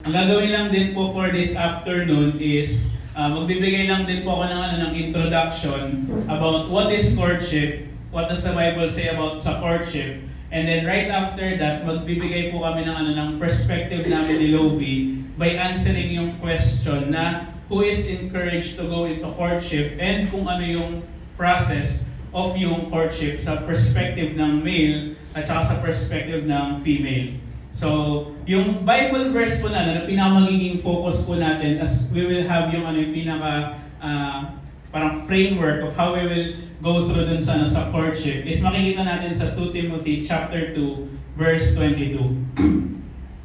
Ang gagawin lang din po for this afternoon is magbibigay lang din po ako ng introduction about what is courtship, what does the Bible say about sa courtship, and then right after that, magbibigay po kami ng perspective namin ni Lobby by answering yung question na who is encouraged to go into courtship and kung ano yung process of yung courtship sa perspective ng male at saka sa perspective ng female. So, yung Bible verse po na pinakamagiging focus po natin as we will have yung yung pinaka parang framework of how we will go through dun sa courtship is makikita natin sa 2 Timothy chapter 2 verse 22.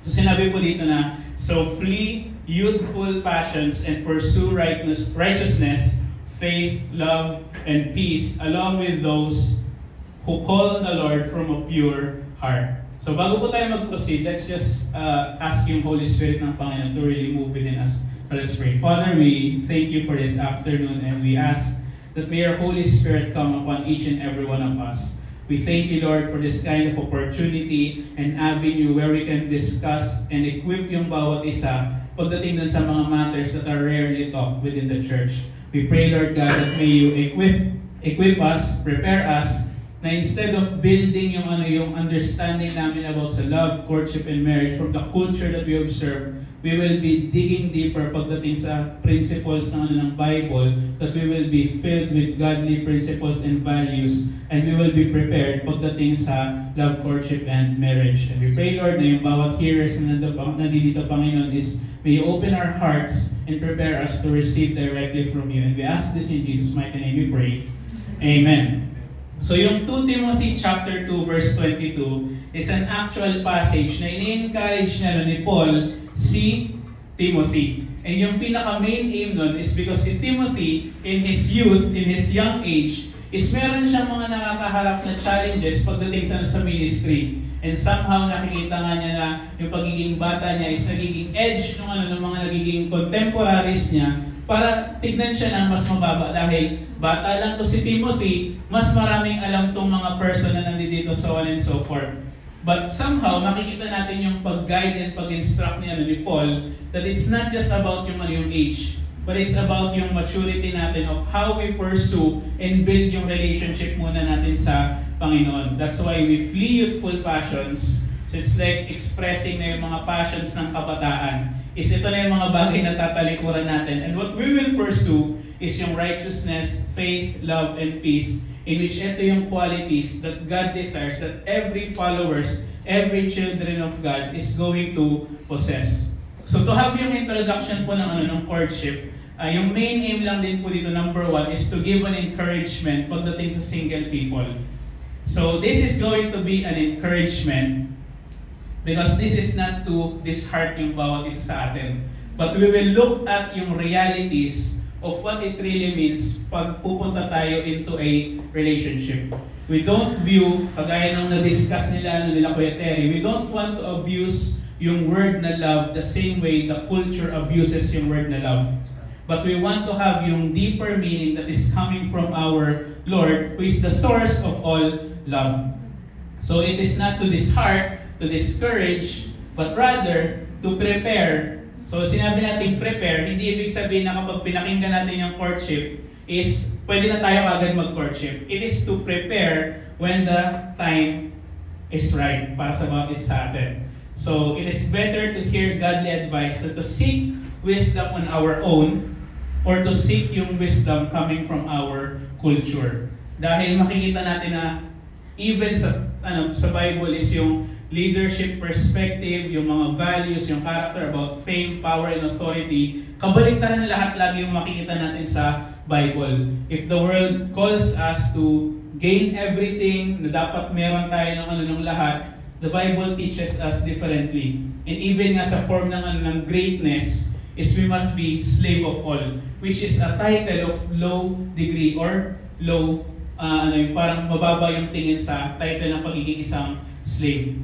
So sinabi po dito na, so flee youthful passions and pursue righteousness, faith, love, and peace along with those who call on the Lord from a pure heart. So bago po tayo mag-proceed, let's just ask yung Holy Spirit ng Panginoon to really move within us. So let's pray. Father, we thank you for this afternoon and we ask that may your Holy Spirit come upon each and every one of us. We thank you, Lord, for this kind of opportunity and avenue where we can discuss and equip yung bawat isa pagdating dun sa mga matters that are rarely talked within the church. We pray, Lord God, that may you equip us, prepare us, na instead of building yung understanding namin about sa love, courtship, and marriage from the culture that we observe, we will be digging deeper pagdating sa principles ng Bible, that we will be filled with godly principles and values, and we will be prepared pagdating sa love, courtship, and marriage. And we pray, Lord, na yung bawat hearers na nandito, Panginoon, is may you open our hearts and prepare us to receive directly from you. And we ask this in Jesus' mighty name we pray. Amen. So yung 2 Timothy chapter 2 verse 22 is an actual passage na ini-encourage na ni Paul si Timothy. And yung pinaka-main aim nun is because si Timothy in his youth, in his young age, is meron siyang mga nakakaharap na challenges pagdating sa ministry. And somehow nakikita nga niya na yung pagiging bata niya is nagiging edge ng mga nagiging contemporaries niya para tignan siya ng mas mababa dahil bata lang to si Timothy, mas maraming alam tong mga person na nandito so on and so forth. But somehow, makikita natin yung pag-guide and pag-instruct ni Paul that it's not just about yung age, but it's about yung maturity natin of how we pursue and build yung relationship muna natin sa Panginoon. That's why we flee youthful passions. So it's like expressing na yung mga passions ng kabataan. Ito na yung mga bagay na tatalikuran natin. And what we will pursue is yung righteousness, faith, love, and peace, in which ito yung qualities that God desires that every followers, every children of God is going to possess. So to have yung introduction po ng courtship, yung main aim lang din po dito, number 1, is to give an encouragement pagdating sa single people. So this is going to be an encouragement because this is not to disheart yung bawat isa sa atin. But we will look at yung realities of what it really means pag pupunta tayo into a relationship. We don't view, kagaya nung na-discuss nila Kuya Terry, we don't want to abuse yung word na love the same way the culture abuses yung word na love. But we want to have yung deeper meaning that is coming from our Lord, who is the source of all love. So it is not to disheart, to discourage, but rather to prepare. So sinabi natin prepare, hindi ibig sabihin na kapag pinakinggan natin yung courtship is pwede na tayo agad mag-courtship. It is to prepare when the time is right para sa bawat isa sa atin. So it is better to hear godly advice than to seek wisdom on our own or to seek yung wisdom coming from our culture. Dahil makikita natin na even sa Bible is yung leadership perspective, yung mga values, yung character about fame, power, and authority, kabaligtaran lahat lagi yung makikita natin sa Bible. If the world calls us to gain everything, na dapat meron tayo ng lahat, the Bible teaches us differently. And even nga sa form ng greatness, is we must be slave of all, which is a title of low degree or low, parang mababa yung tingin sa title ng pagiging isang slave.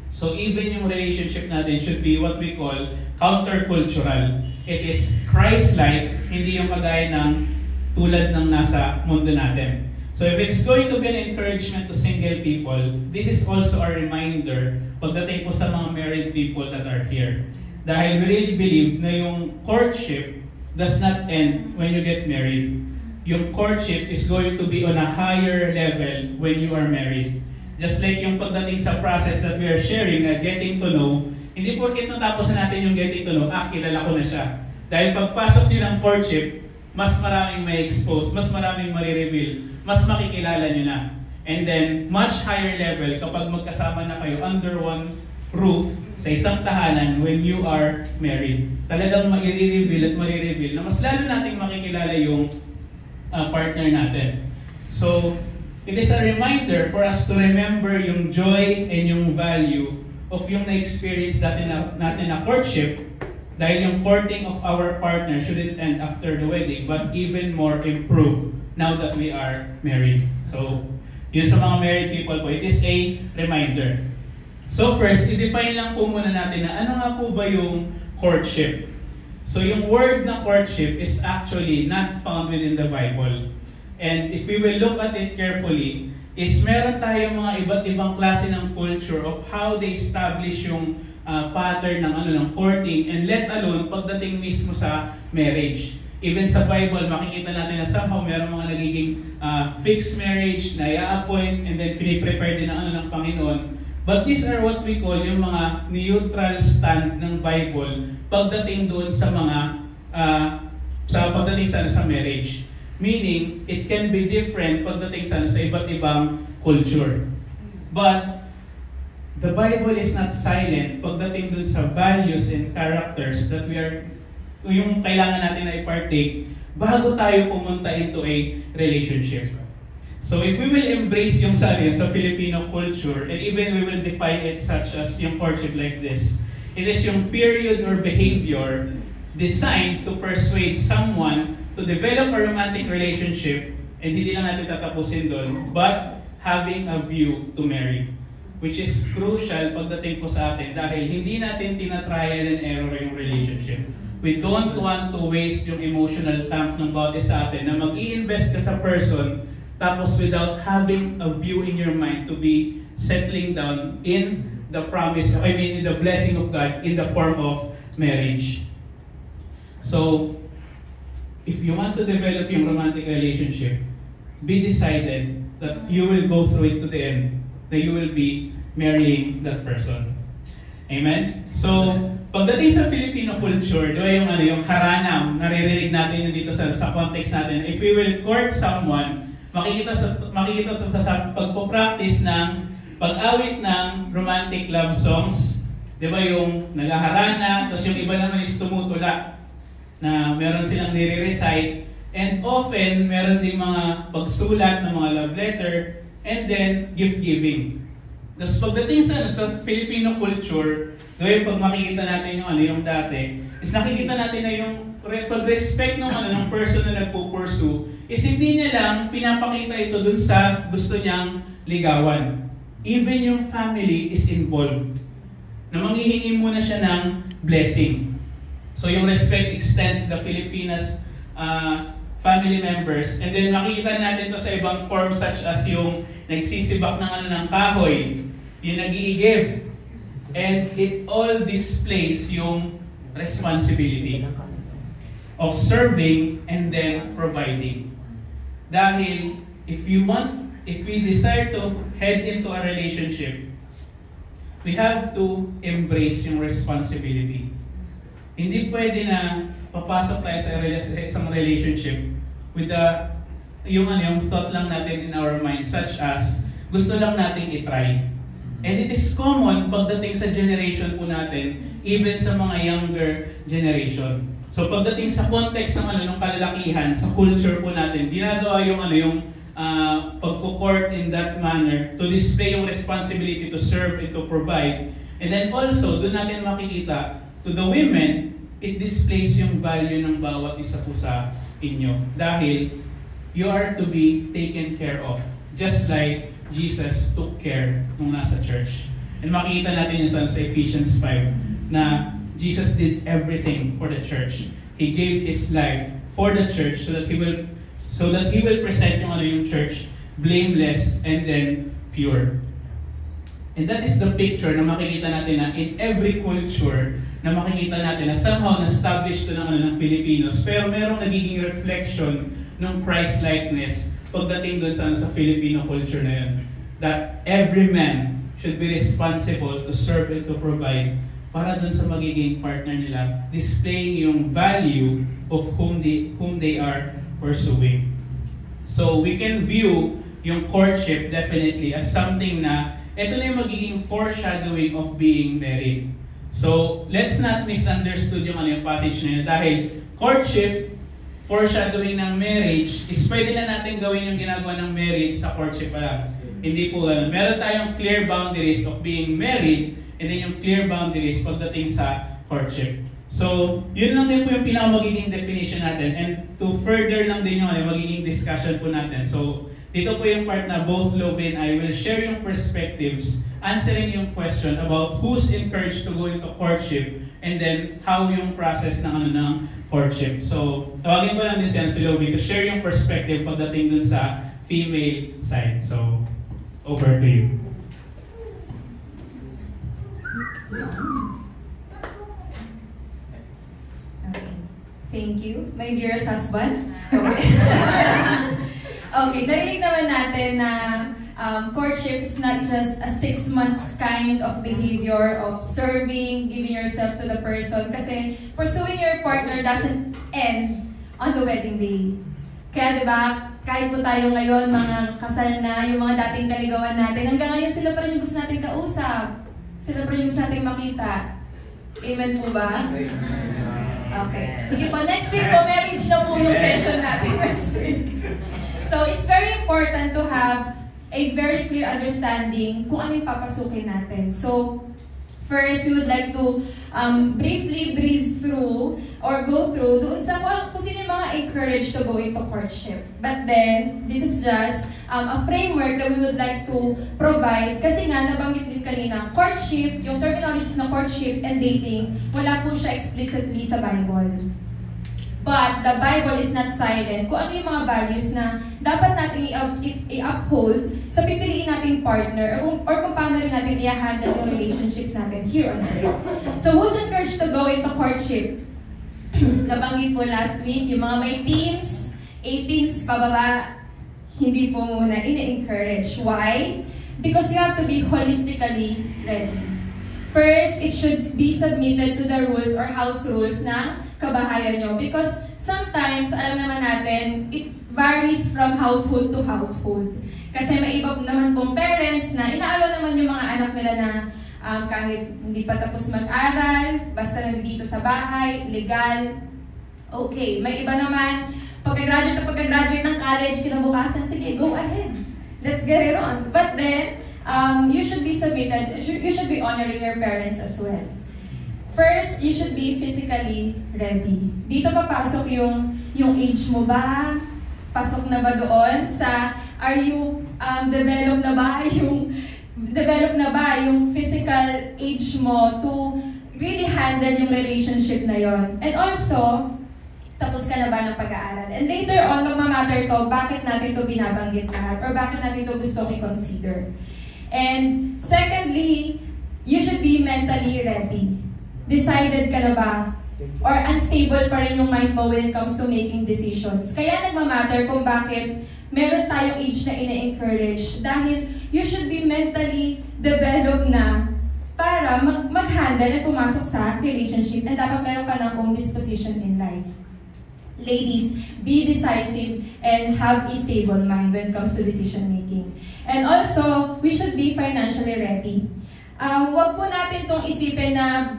So even yung relationship natin should be what we call countercultural. It is Christ-like, hindi yung kagaya ng tulad ng nasa mundo natin. So if it's going to be an encouragement to single people, this is also a reminder pagdating po sa mga married people that are here. Dahil we really believe na yung courtship does not end when you get married. Yung courtship is going to be on a higher level when you are married. Just like yung pagdating sa process that we are sharing, getting to know, hindi porket natapos na natin yung getting to know, kilala ko na siya. Dahil pagpasok nyo ng courtship, mas maraming may expose, mas maraming marireveal, mas makikilala nyo na. And then, much higher level kapag magkasama na kayo under one roof sa isang tahanan when you are married. Talagang marireveal at marireveal na mas lalo nating makikilala yung partner natin. So, it is a reminder for us to remember yung joy and yung value of yung na-experience natin na courtship, dahil yung courting of our partner shouldn't end after the wedding, but even more improve now that we are married. So, yun sa mga married people po, it is a reminder. So first, i-define lang po muna natin na ano nga po ba yung courtship. So yung word na courtship is actually not found within the Bible. And if we will look at it carefully, is meron tayong mga iba't ibang klase ng culture of how they establish yung pattern ng courting, and let alone pagdating mismo sa marriage. Even sa Bible, makikita natin na somehow meron mga nagiging fixed marriage na i-appoint and then piniprepare din ng Panginoon. But these are what we call yung mga neutral stand ng Bible pagdating doon sa mga pagdating sa marriage. Meaning, it can be different pagdating sa iba't ibang culture. But the Bible is not silent pagdating doon sa values and characters that we are yung kailangan natin na i-partake bago tayo pumunta into a relationship. So if we will embrace yung sa Filipino culture, and even we will define it such as yung courtship like this, it is yung period or behavior designed to persuade someone to develop a romantic relationship, and hindi lang natin tatapusin doon, but having a view to marry. Which is crucial pagdating po sa atin dahil hindi natin tina-trial and error yung relationship. We don't want to waste yung emotional tank ng bawat isa atin na mag-i-invest ka sa person tapos without having a view in your mind to be settling down in the promise, in the blessing of God in the form of marriage. So, if you want to develop yung romantic relationship, be decided that you will go through it to the end, that you will be marrying that person. Amen? So, pagdating sa Filipino culture, yung haranam, naririnig natin yung dito sa context natin. If we will court someone, makikita sa pagpo-practice ng pag-awit ng romantic love songs, di ba yung naghaharana, tapos yung iba naman is tumutula, na meron silang nire-recite, and often meron din mga pagsulat ng mga love letter, and then gift-giving. Tapos pagdating sa Filipino culture, gawin pag makikita natin yung dati, is nakikita natin na yung pag-respect ng person na nagpo-pursue, is hindi niya lang pinapakita ito dun sa gusto niyang ligawan. Even yung family is involved. Na manghihingi muna siya ng blessing. So yung respect extends to the Filipinas family members. And then makikita natin to sa ibang forms such as yung nagsisibak ng kahoy, yung nag-iigib. And it all displays yung responsibility of serving and then providing. Dahil if we desire to head into a relationship, we have to embrace yung responsibility. Hindi pwede na papasok tayo sa isang relationship with yung thought lang natin in our mind, such as gusto lang nating i-try. And it is common pagdating sa generation po natin, even sa mga younger generation. So pagdating sa context ng kalalakihan, sa culture po natin, ginagawa yung pagko-court in that manner to display yung responsibility to serve and to provide. And then also, doon natin makikita, to the women, it displays yung value ng bawat isa po sa inyo. Dahil you are to be taken care of. Just like Jesus took care nung nasa church. And makikita natin yung sa Ephesians 5 na Jesus did everything for the church. He gave His life for the church so that He will present yung church blameless and then pure. And that is the picture na makikita natin na in every culture na makikita natin na somehow na-establish to ng Filipinos, pero merong nagiging reflection ng Christ-likeness pagdating dun sa Filipino culture na yun. That every man should be responsible to serve and to provide para dun sa magiging partner nila, displaying yung value of whom they are pursuing. So we can view yung courtship definitely as something na ito na yung magiging foreshadowing of being married. So let's not misunderstood yung passage na yun, dahil courtship, foreshadowing ng marriage, is pwede na natin gawin yung ginagawa ng marriage sa courtship pa lang. Hindi po ganun. Meron tayong clear boundaries of being married, and then yung clear boundaries pagdating sa courtship. So, yun lang din po yung pinaka-magiging definition natin. And to further lang din yung magiging discussion po natin. So, dito po yung part na both Lobe and I will share yung perspectives, answering yung question about who's encouraged to go into courtship, and then how yung process ng courtship. So, tawagin ko lang din si Lobe to share yung perspective pagdating dun sa female side. So, over to you. Okay. Thank you, my dearest husband. Okay. Okay, narinig naman natin na courtship is not just a 6 months kind of behavior of serving, giving yourself to the person. Kasi pursuing your partner doesn't end on the wedding day. Kaya diba, kahit po tayo ngayon, mga kasal na, yung mga dating kaligawan natin, hanggang ngayon sila pa rin yung gusto natin kausap. Sila pa rin yung gusto natin makita. Amen po ba? Okay. Sige po, next week po, marriage na po yung session natin next week. So, it's very important to have a very clear understanding kung ano yung papasukin natin. So, first, we would like to briefly breeze through or go through doon sa kung sino yung mga encouraged to go into courtship. But then, this is just a framework that we would like to provide kasi nga, nabanggit din kanina, courtship, yung terminologies na courtship and dating, wala po siya explicitly sa Bible. But the Bible is not silent kung ano yung mga values na dapat natin i-uphold sa pipiliin nating partner or kung paano rin natin i-handle yung relationships natin here on earth. So who's encouraged to go into courtship? Nabanggit po last week, yung mga may teens, 18s, pababa, hindi po muna ini-encourage. Why? Because you have to be holistically ready. First, it should be submitted to the rules or house rules na kabahayan nyo. Because sometimes, alam naman natin, it varies from household to household. Kasi may iba naman pong parents na inaalaw naman yung mga anak nila na kahit hindi pa tapos mag-aral, basta nandito sa bahay, legal, okay. May iba naman, pagka-graduate ng college, kinabukasan, sige, go ahead. Let's get it on. But then, you should be submitted, you should be honoring your parents as well. First, you should be physically ready. Dito papasok yung age mo ba? Pasok na ba doon sa, are you developed na ba yung physical age mo to really handle yung relationship na yon? And also, tapos ka na ba ng pag-aaral? And later on, magmamatter to, bakit natin to binabanggit lahat? Or bakit natin to gustong i-consider? And secondly, you should be mentally ready. Decided ka na ba? Or unstable pa rin yung mind mo when it comes to making decisions. Kaya nagmamatter kung bakit meron tayong age na ina-encourage. Dahil you should be mentally developed na para mag-handle at pumasok sa relationship. And dapat meron ka na akong disposition in life. Ladies, be decisive and have a stable mind when it comes to decision making. And also, we should be financially ready. Huwag po natin itong isipin na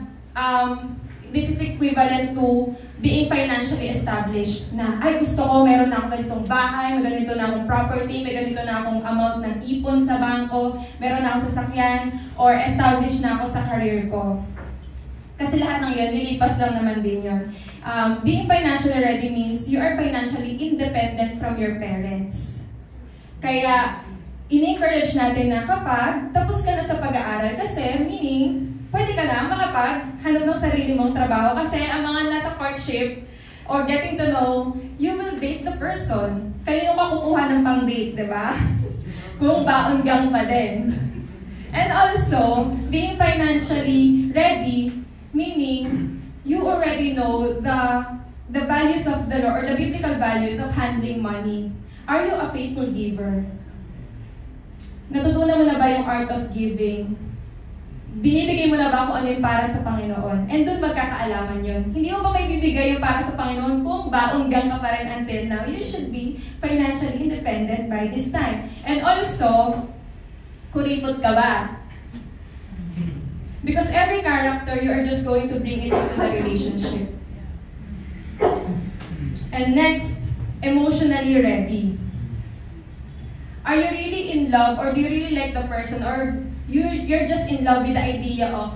this is equivalent to being financially established na, ay gusto ko, meron na akong ganitong bahay, may ganito na akong property, may ganito na akong amount ng ipon sa bangko, meron na akong sasakyan, or established na ako sa career ko. Kasi lahat ng yun, nilipas lang naman din yun. Being financially ready means you are financially independent from your parents. Kaya, in-encourage natin na kapag tapos ka na sa pag-aaral, kasi meaning, pwede ka na makapaghanap ng sarili mong trabaho kasi ang mga nasa courtship or getting to know, you will date the person. Kayo yung makukuha ng pang-date, di ba? Kung baon gang pa din. And also, being financially ready, meaning you already know the values of the Lord, or the biblical values of handling money. Are you a faithful giver? Natutunan mo na ba yung art of giving? Binibigay mo na ba kung ano yung para sa Panginoon? And doon magkakaalaman yun. Hindi mo ba may bibigay yung para sa Panginoon kung baonggang ka pa rin until now? You should be financially independent by this time. And also, kuripot ka ba? Because every character, you are just going to bring it into the relationship. And next, emotionally ready. Are you really in love, or do you really like the person, or you're just in love with the idea of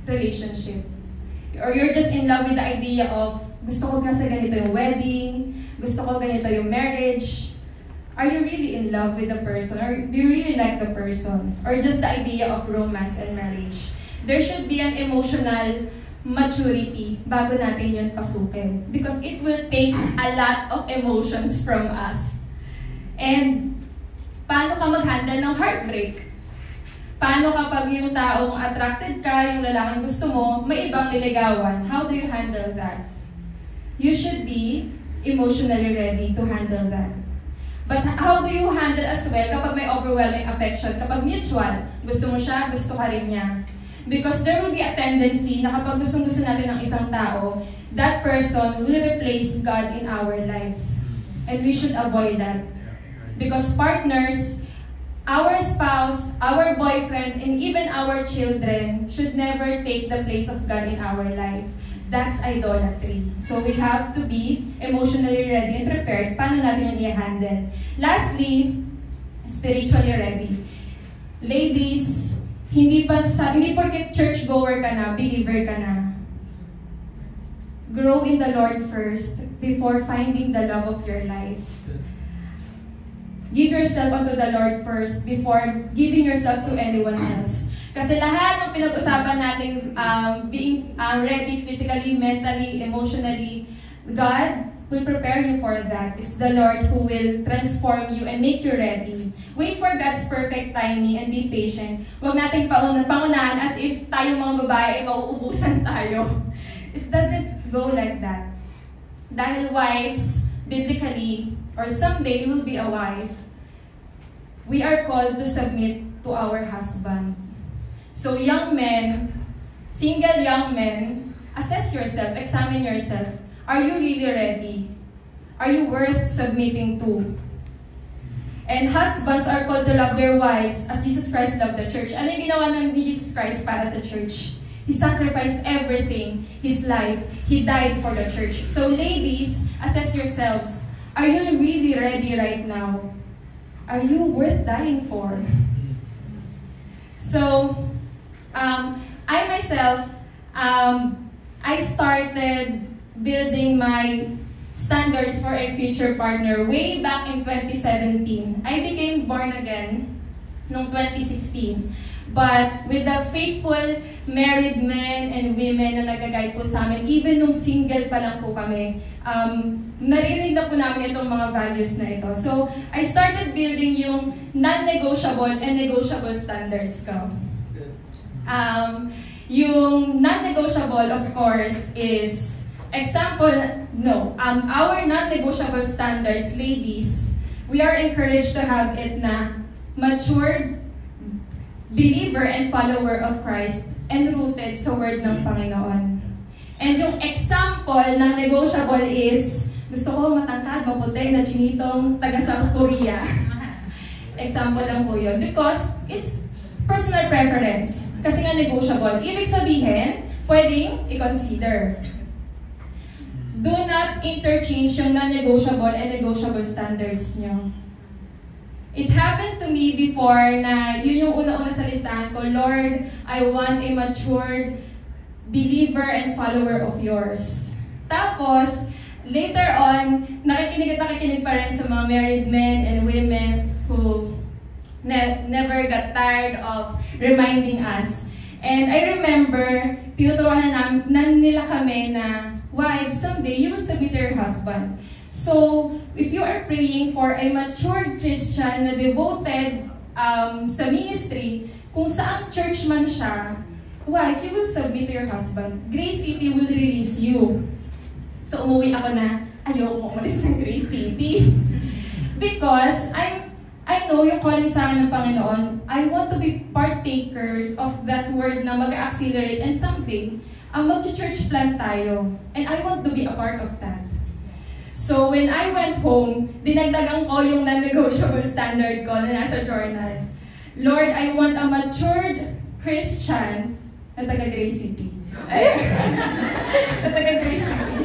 relationship? Or you're just in love with the idea of, gusto ko kasi ganito yung wedding, gusto ko ganito yung marriage. Are you really in love with the person, or do you really like the person? Or just the idea of romance and marriage? There should be an emotional maturity bago natin yun pasukin. Because it will take a lot of emotions from us. And paano ka mag-handle ng heartbreak? Paano kapag yung taong attracted ka, yung lalaking gusto mo, may ibang niligawan? How do you handle that? You should be emotionally ready to handle that. But how do you handle as well kapag may overwhelming affection? Kapag mutual, gusto mo siya, gusto ka rin niya. Because there will be a tendency na kapag gustong-gusto natin ng isang tao, that person will replace God in our lives. And we should avoid that. Because partners, our spouse, our boyfriend, and even our children should never take the place of God in our life. That's idolatry. So we have to be emotionally ready and prepared. Paano natin yung i-handle? Lastly, spiritually ready. Ladies, hindi porket churchgoer ka na, believer ka na. Grow in the Lord first before finding the love of your life. Give yourself unto the Lord first before giving yourself to anyone else. Kasi lahat ng pinag-usapan natin, being ready physically, mentally, emotionally, God will prepare you for that. It's the Lord who will transform you and make you ready. Wait for God's perfect timing and be patient. Huwag nating pangunahan as if tayo mga babae ay mauubusan tayo. It doesn't go like that. Dahil wives, biblically, or someday you will be a wife, we are called to submit to our husband. So young men, single young men, assess yourself, examine yourself. Are you really ready? Are you worth submitting to? And husbands are called to love their wives as Jesus Christ loved the church. Ano yung ginawa ng Jesus Christ para sa church? He sacrificed everything, His life. He died for the church. So ladies, assess yourselves. Are you really ready right now? Are you worth dying for? So, I myself, I started building my standards for a future partner way back in 2017. I became born again noong 2016. But with the faithful married men and women na nag-guide po sa amin, even nung single pa lang po kami, narinig na po namin itong mga values na ito. So, I started building yung non-negotiable and negotiable standards ko. Yung non-negotiable, of course, is our non-negotiable standards, ladies, we are encouraged to have it na matured believer and follower of Christ and rooted sa word ng Panginoon. And yung example ng negotiable is, gusto ko matangkad, maputi na chinitong taga South Korea. Example lang po yun. Because it's personal preference. Kasi nga negotiable. Ibig sabihin, pwedeng i-consider. Do not interchange yung non-negotiable and negotiable standards nyo. It happened to me before na yun yung una-una sa listahan ko, Lord, I want a matured believer and follower of yours. Tapos, later on, nakikinig pa rin sa mga married men and women who never got tired of reminding us. And I remember, tinuturuan na nila kami na, wives, someday you will submit to your husband. So, if you are praying for a matured Christian na devoted sa ministry, kung saang church man siya, wife, you will submit to your husband. Grace City will release you. So umuwi ako na, ayoko umalis ng Grace City. Because I know yung calling sa akin ng Panginoon, I want to be partakers of that word na mag-accelerate and someday, mag-church plant tayo. And I want to be a part of that. So when I went home, dinagdagan ko yung non-negotiable standard ko na nasa journal. Lord, I want a matured Christian na taga Grace City. Na taga Grace City.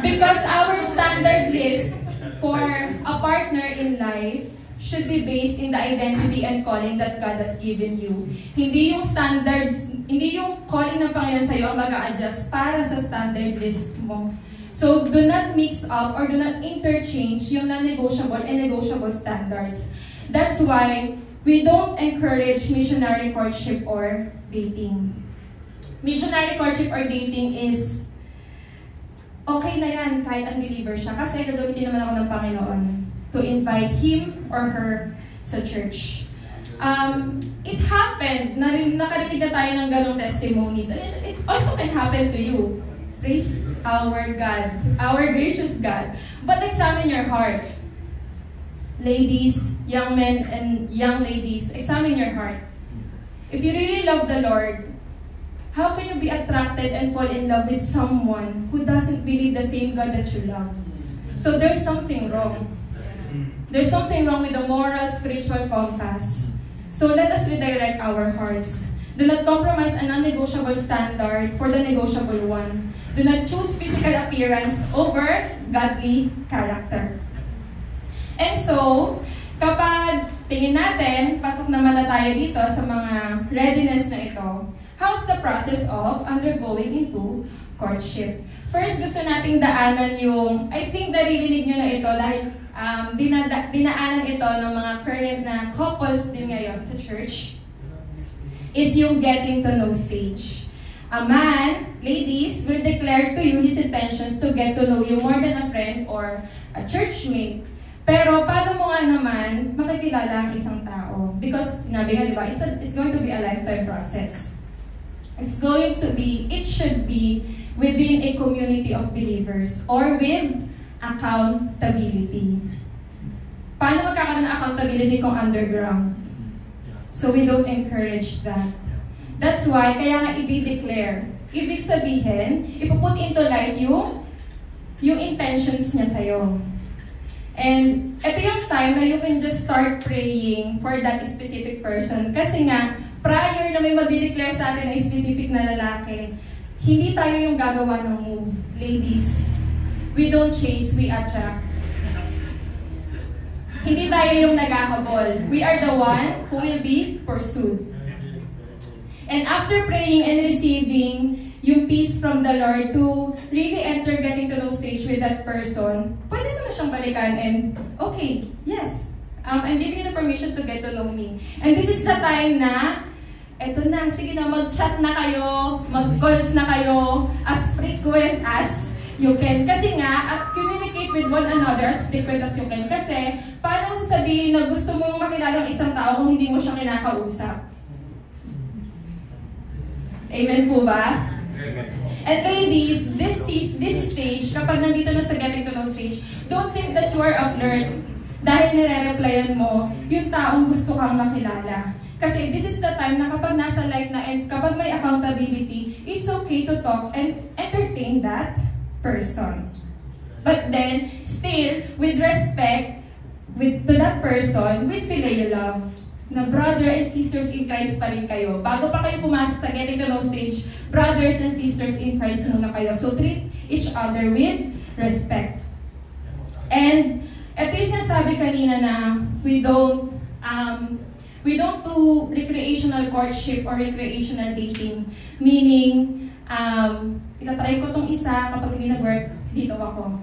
Because our standard list for a partner in life should be based in the identity and calling that God has given you. Hindi yung standards, hindi yung calling ng Panginoon sa'yo ang mag-a-adjust para sa standard list mo. So do not mix up or do not interchange yung non-negotiable and negotiable standards. That's why we don't encourage missionary courtship or dating. Missionary courtship or dating is okay na yan kahit unbeliever siya kasi gagamitin naman ako ng Panginoon to invite him or her sa church. It happened, nakarinig na tayo ng ganong testimonies. It also can happen to you. Praise our God, our gracious God. But examine your heart. Ladies, young men, and young ladies, examine your heart. If you really love the Lord, how can you be attracted and fall in love with someone who doesn't believe the same God that you love? So there's something wrong. There's something wrong with the moral, spiritual compass. So let us redirect our hearts. Do not compromise a non-negotiable standard for the negotiable one. Do not choose physical appearance over godly character. And so, kapag tingin natin, pasok naman na tayo dito sa mga readiness na ito, how's the process of undergoing into courtship? First, gusto nating daanan yung, I think naririnig nyo na ito dahil dinaanan ito ng mga current na couples din ngayon sa church, is yung getting to know stage. A man, ladies, will declare to you his intentions to get to know you more than a friend or a churchmate. Pero paano mo nga naman makikilala ang isang tao? Because sinabi nga, di ba, it's going to be a lifetime process. It should be within a community of believers or with accountability. Paano magkakaroon ng accountability kung underground? So we don't encourage that. That's why, kaya nga i-declare. Ibig sabihin, ipuput into light yung intentions niya sa'yo. And ito yung time na you can just start praying for that specific person. Kasi nga, prior na may mag-declare sa atin na specific na lalaki, hindi tayo yung gagawa ng move. Ladies, we don't chase, we attract. Hindi tayo yung naghahabol. We are the one who will be pursued. And after praying and receiving yung peace from the Lord to really enter getting to know stage with that person, pwede mo na siyang balikan and, okay, yes, I'm giving you the permission to get to know me. And this is the time na, eto na, sige na, mag-chat na kayo, mag-calls na kayo, as frequent as you can. Kasi nga, communicate with one another as frequent as you can. Kasi, paano mo sasabihin na gusto mong makilala ng isang tao kung hindi mo siya kinakausap? Amen po ba? And ladies, this stage, kapag nandito na sa getting to know stage, don't think that you are flirt dahil nire-replyan mo yung taong gusto kang makilala. Kasi this is the time na kapag nasa light na and kapag may accountability, it's okay to talk and entertain that person. But then, still, with respect to that person, with filial love, na brother and sisters in Christ pa rin kayo. Bago pa kayo pumasok sa getting to know stage, brothers and sisters in Christ muna kayo. So treat each other with respect. And ito yung sinasabi kanina na we don't do recreational courtship or recreational dating. Meaning, itatry ko tong isa, kapag hindi nag-work, dito ako.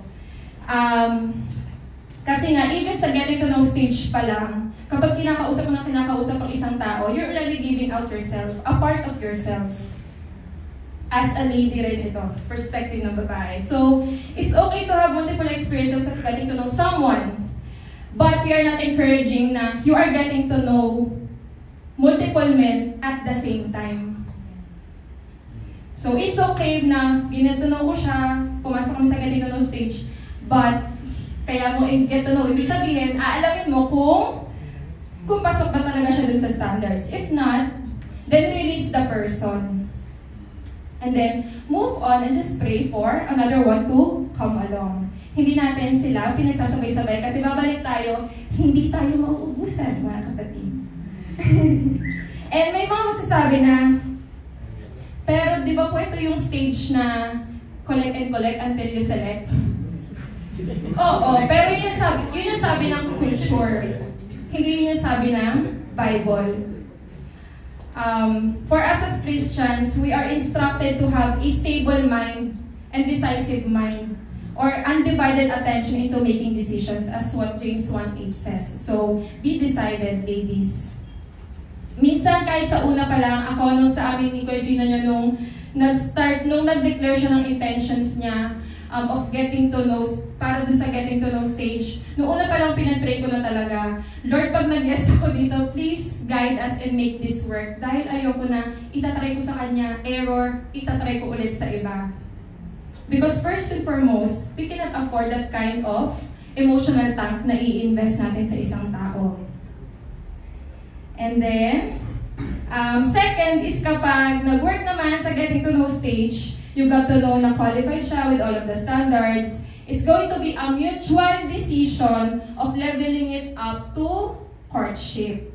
Kasi nga, even sa getting to know stage pa lang, kapag kinakausap mo ang isang tao, you're already giving out yourself, a part of yourself. as a lady rin ito, perspective ng babae. So, it's okay to have multiple experiences of getting to know someone, but we are not encouraging na you are getting to know multiple men at the same time. So, it's okay na get to know ko siya, pumasok kami sa getting to know stage, but kaya mo get to know, ibig sabihin, aalamin mo kung pasok ba talaga siya dun sa standards. If not, then release the person. And then, move on and just pray for another one to come along. Hindi natin sila pinagsasabay-sabay kasi babalik tayo, hindi tayo mauubusan, mga kapatid. And may mga magsasabi na, pero di ba po ito yung stage na collect and collect until you select? Oo, pero yun yung sabi ng culture. Hindi yun yung sabi ng Bible. For us as Christians, we are instructed to have a stable mind and decisive mind, or undivided attention into making decisions, as what James 1:8 says. So, be decided, ladies. Minsan, kahit sa una pa lang, ako nung sa amin ni Kuya Gina niya, nung nag-declare siya ng intentions niya, of getting to know, para doon sa getting to know stage, noong una pa lang pinag-pray ko na talaga, Lord, pag nag-yes ako dito, please guide us and make this work. Dahil ayoko na, itatry ko sa kanya, error, itatry ko ulit sa iba. Because first and foremost, we cannot afford that kind of emotional tank na i-invest natin sa isang tao. And then, second is kapag nag-work naman sa getting to know stage, you got to know na qualified siya with all of the standards. It's going to be a mutual decision of leveling it up to courtship.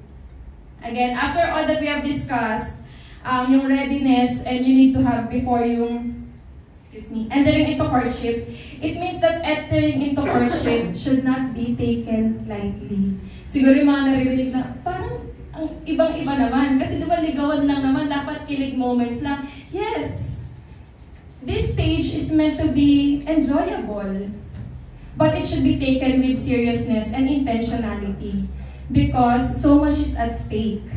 Again, after all that we have discussed, yung readiness and you need to have before yung, entering into courtship, it means that entering into courtship should not be taken lightly. Siguro yung mga naririnig na, parang ang ibang-iba naman. Kasi diba ligawan lang naman, dapat kilig moments lang. Yes! This stage is meant to be enjoyable, but it should be taken with seriousness and intentionality because so much is at stake.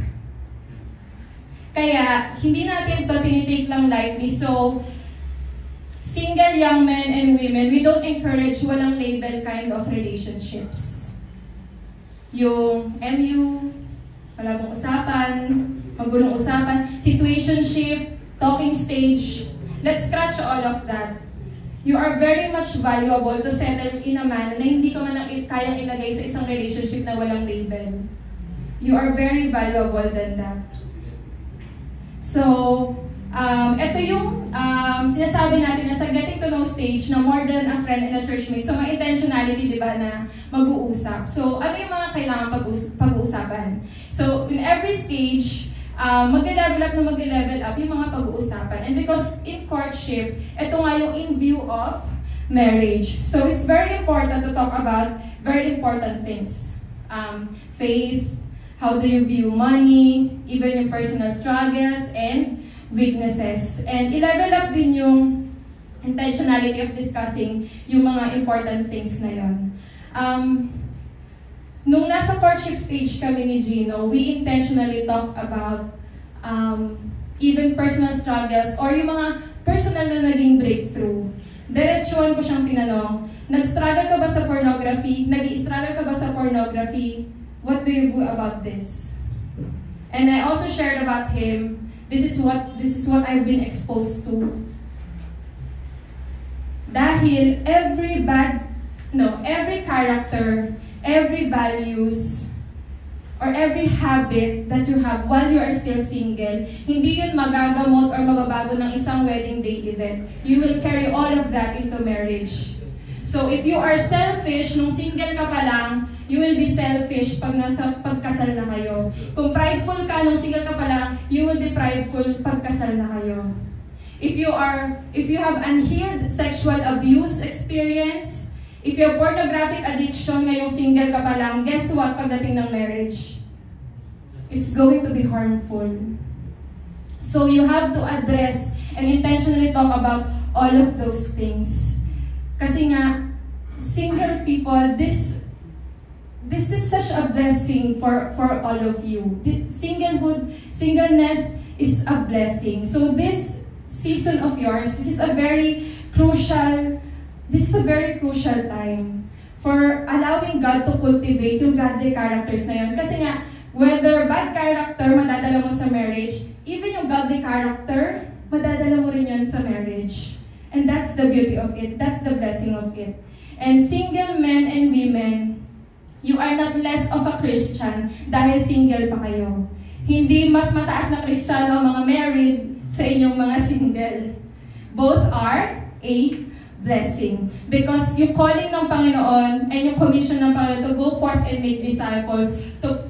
Kaya, hindi natin ito tinitake lang lightly. So, single young men and women, we don't encourage walang label kind of relationships. Yung MU, palagong usapan, magulong usapan, situationship, talking stage, let's scratch all of that. You are very much valuable to settle in a man na hindi ka man kayang ilagay sa isang relationship na walang label. You are very valuable than that. So, ito yung sinasabi natin na sa getting to know stage na more than a friend and a churchmate. So, may intentionality, di ba, na mag-uusap. So, ano yung mga kailangan pag-uusapan? So, in every stage, mag-level up yung mga pag-uusapan. And because in courtship, ito nga yung in view of marriage. So, it's very important to talk about very important things. Faith, how do you view money, even your personal struggles, and weaknesses. And i-level up din yung intentionality of discussing yung mga important things na yun. Nung nasa courtship stage kami ni Gino, we intentionally talk about even personal struggles or yung mga personal na naging breakthrough. Diretsuhan ko siyang tinanong, nag-struggle ka ba sa pornography? Nag-i-struggle ka ba sa pornography? What do you do about this? And I also shared about him, this is what I've been exposed to. Dahil every character, every values, or every habit that you have while you are still single, hindi yun magagamot or mababago ng isang wedding day event. You will carry all of that into marriage. So if you are selfish nung single ka pa lang, you will be selfish pag pagkasal na kayo. Kung prideful ka nung single ka pa lang, you will be prideful pagkasal na kayo. If you have unhealed sexual abuse experience, if you have pornographic addiction ngayong single ka pa lang, guess what pagdating ng marriage? It's going to be harmful. So you have to address and intentionally talk about all of those things. Kasi nga, single people, this is such a blessing for all of you. Singleness is a blessing. So this season of yours, this is a very crucial time for allowing God to cultivate yung godly characters na yun. Kasi nga, whether bad character madadala mo sa marriage, even yung godly character, madadala mo rin yun sa marriage. And that's the beauty of it. That's the blessing of it. And single men and women, you are not less of a Christian dahil single pa kayo. Hindi mas mataas na Kristiyano ang mga married sa inyong mga single. Both are a blessing. Because yung calling ng Panginoon and yung commission ng Panginoon to go forth and make disciples, to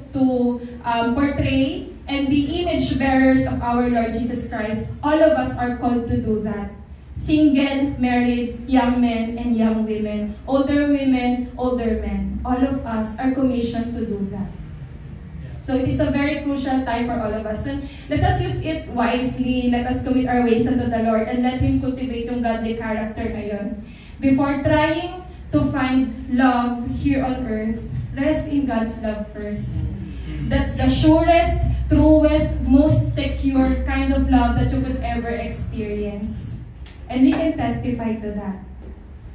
portray and be image bearers of our Lord Jesus Christ, all of us are called to do that. Single, married, young men, and young women, older women, older men. All of us are commissioned to do that. So it is a very crucial time for all of us. And let us use it wisely. Let us commit our ways unto the Lord and let Him cultivate yung godly character na yun. Before trying to find love here on earth, rest in God's love first. That's the surest, truest, most secure kind of love that you could ever experience. And we can testify to that.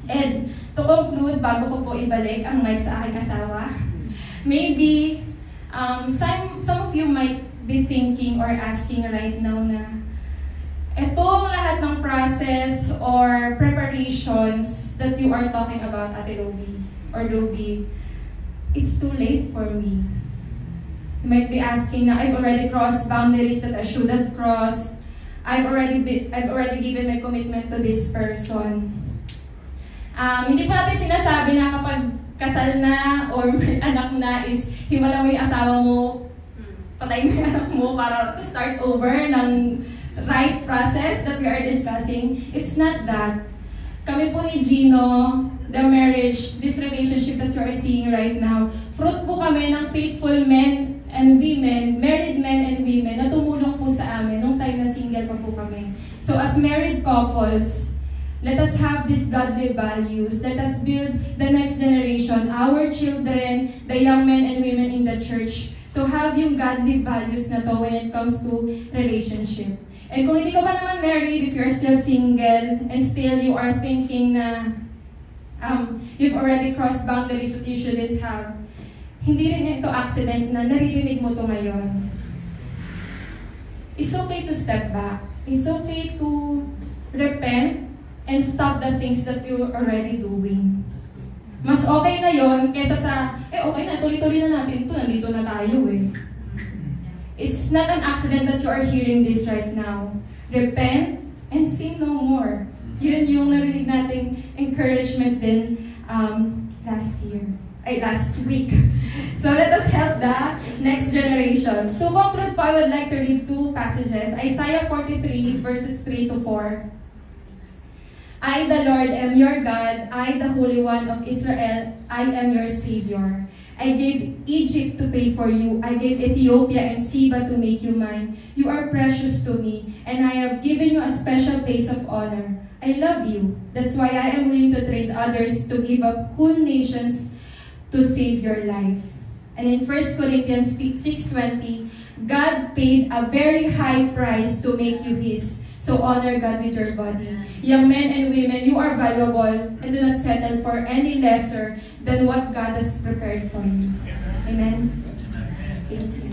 And to conclude, bago ko po ibalik ang mic sa aking asawa, maybe some of you might be thinking or asking right now na etong lahat ng process or preparations that you are talking about, Ate Lovie or Lovie, it's too late for me. You might be asking na I've already crossed boundaries that I should have crossed. I've already given my commitment to this person. Hindi pa natin sinasabi na kapag kasal na or may anak na is himala mo yung asawa mo, patay mo yung anak mo para to start over ng right process that we are discussing. It's not that. Kami po ni Gino, the marriage, this relationship that you are seeing right now, fruit po kami ng faithful men and women, married men and women na tumulong po sa amin nung time na single pa po kami. So as married couples, let us have these godly values. Let us build the next generation, our children, the young men and women in the church, to have yung godly values na to when it comes to relationship. And kung hindi ka pa naman married, if you're still single, and still you are thinking na you've already crossed boundaries that you shouldn't have, hindi rin ito accident na naririnig mo to ngayon. It's okay to step back. It's okay to repent and stop the things that you're already doing. Mas okay na yon kesa sa, okay na, tuloy-tuloy na natin ito, nandito na tayo eh. It's not an accident that you are hearing this right now. Repent and sin no more. Yun yung narinig nating encouragement din last week. So let us help the next generation. To conclude po, I would like to read two passages. Isaiah 43 verses 3 to 4. I, the Lord, am your God. I, the Holy One of Israel, I am your Savior. I gave Egypt to pay for you. I gave Ethiopia and Seba to make you mine. You are precious to me, and I have given you a special place of honor. I love you. That's why I am willing to trade others to give up whole nations to save your life. And in 1 Corinthians 6:20, God paid a very high price to make you His. So honor God with your body. Young men and women, you are valuable and do not settle for any lesser than what God has prepared for you. Amen? Thank you.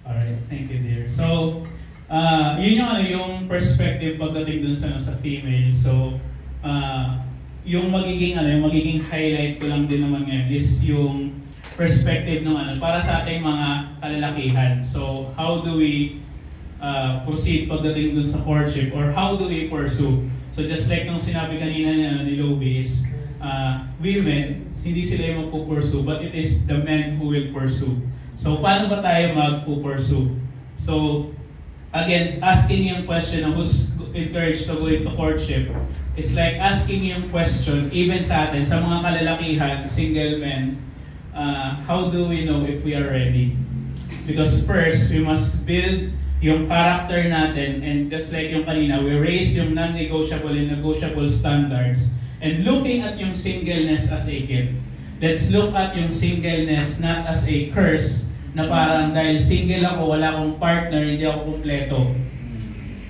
Alright, thank you dear. So, yun yung perspective pagdating dun sa female. So, yung magiging highlight ko lang din naman ngayon is yung perspective ng para sa ating mga kalalakihan. So, how do we proceed pagdating dun sa courtship or how do we pursue? So, just like nung sinabi kanina ni Lovie is, women, hindi sila yung magpupursue, but it is the men who will pursue. So, paano ba tayo magpupursue? So, again, asking yung question of who's encouraged to go into courtship, it's like asking yung question, even sa atin, sa mga kalalakihan, single men, how do we know if we are ready? Because first, we must build yung character natin, and just like yung kanina, we raise yung non-negotiable and negotiable standards, and looking at yung singleness as a gift. Let's look at yung singleness not as a curse, na parang dahil single ako, wala akong partner, hindi ako kumpleto.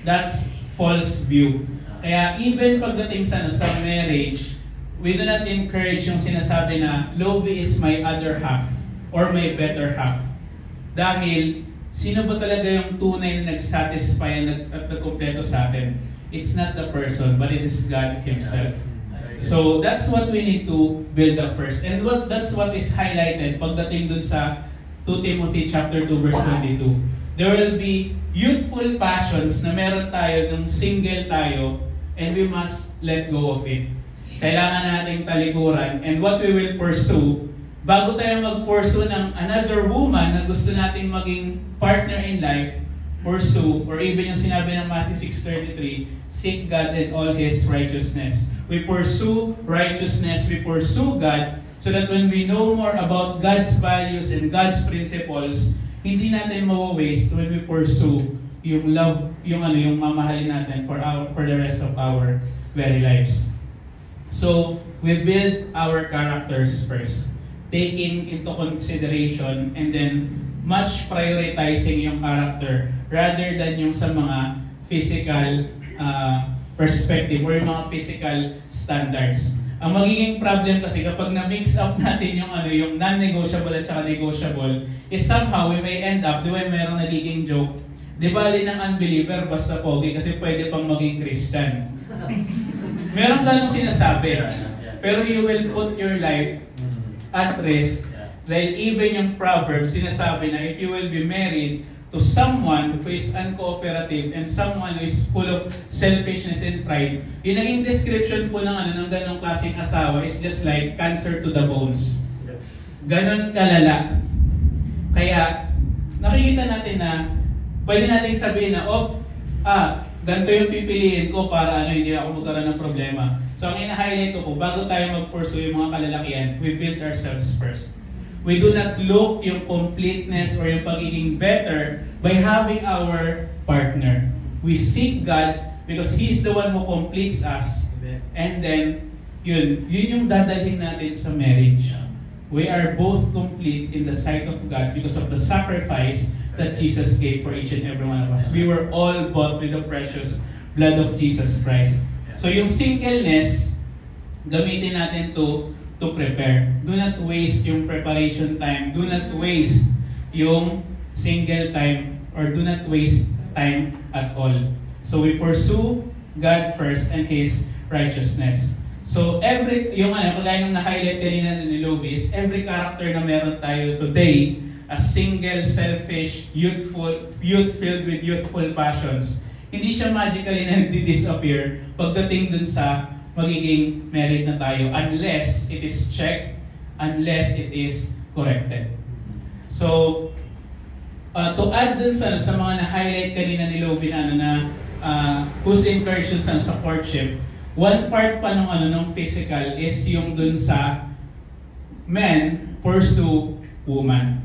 That's false view. Kaya even pagdating sa marriage, we do not encourage yung sinasabi na Lovie is my other half or my better half. Dahil sino ba talaga yung tunay na nag-satisfy at nagkumpleto sa atin? It's not the person, but it is God Himself. So that's what we need to build up first. And that's what is highlighted pagdating dun sa 2 Timothy chapter 2 verse 22. There will be youthful passions na meron tayo nung single tayo, and we must let go of it. Kailangan nating talikuran, and what we will pursue, bago tayo mag-pursue ng another woman na gusto nating maging partner in life, pursue, or even yung sinabi ng Matthew 6:33, seek God and all His righteousness. We pursue righteousness, we pursue God, so that when we know more about God's values and God's principles, hindi natin mawa-waste when we pursue yung love, yung mamahalin natin for the rest of our very lives. So, we build our characters first, taking into consideration and then much prioritizing yung character rather than yung sa mga physical perspective or yung mga physical standards. Ang magiging problem kasi kapag na-mix up natin yung non-negotiable at saka negotiable is somehow we may end up, di ba mayroong nagiging joke, di ba alin ng unbeliever basta pogi kasi pwede pang maging Christian. Meron ganong sinasabi. Pero you will put your life at risk dahil even yung Proverbs sinasabi na if you will be married to someone who is uncooperative and someone who is full of selfishness and pride, yung naging description po ng ganong klaseng asawa is just like cancer to the bones. Ganon kalala. Kaya nakikita natin na pwede natin sabihin na, ganito yung pipiliin ko para hindi ako magkaroon ng problema. So ang ina-highlight ko, bago tayo mag-pursue yung mga kalalakihan, we build ourselves first. We do not look yung completeness or yung pagiging better by having our partner. We seek God because He's the one who completes us. And then, yun yung dadalhin natin sa marriage. We are both complete in the sight of God because of the sacrifice that Jesus gave for each and every one of us. We were all bought with the precious blood of Jesus Christ. So yung singleness, gamitin natin to prepare. Do not waste yung preparation time. Do not waste yung single time or do not waste time at all. So we pursue God first and His righteousness. So kagaya nung na-highlight kanina ni Lovie, is every character na meron tayo today, a single, selfish, youth filled with youthful passions, hindi siya magically na nagdi-disappear pagdating dun sa magiging married na tayo unless it is checked, unless it is corrected. So, to add dun sa mga na-highlight kanina ni Lovie na whose incursions sa courtship, one part pa nung physical is yung dun sa men pursue woman.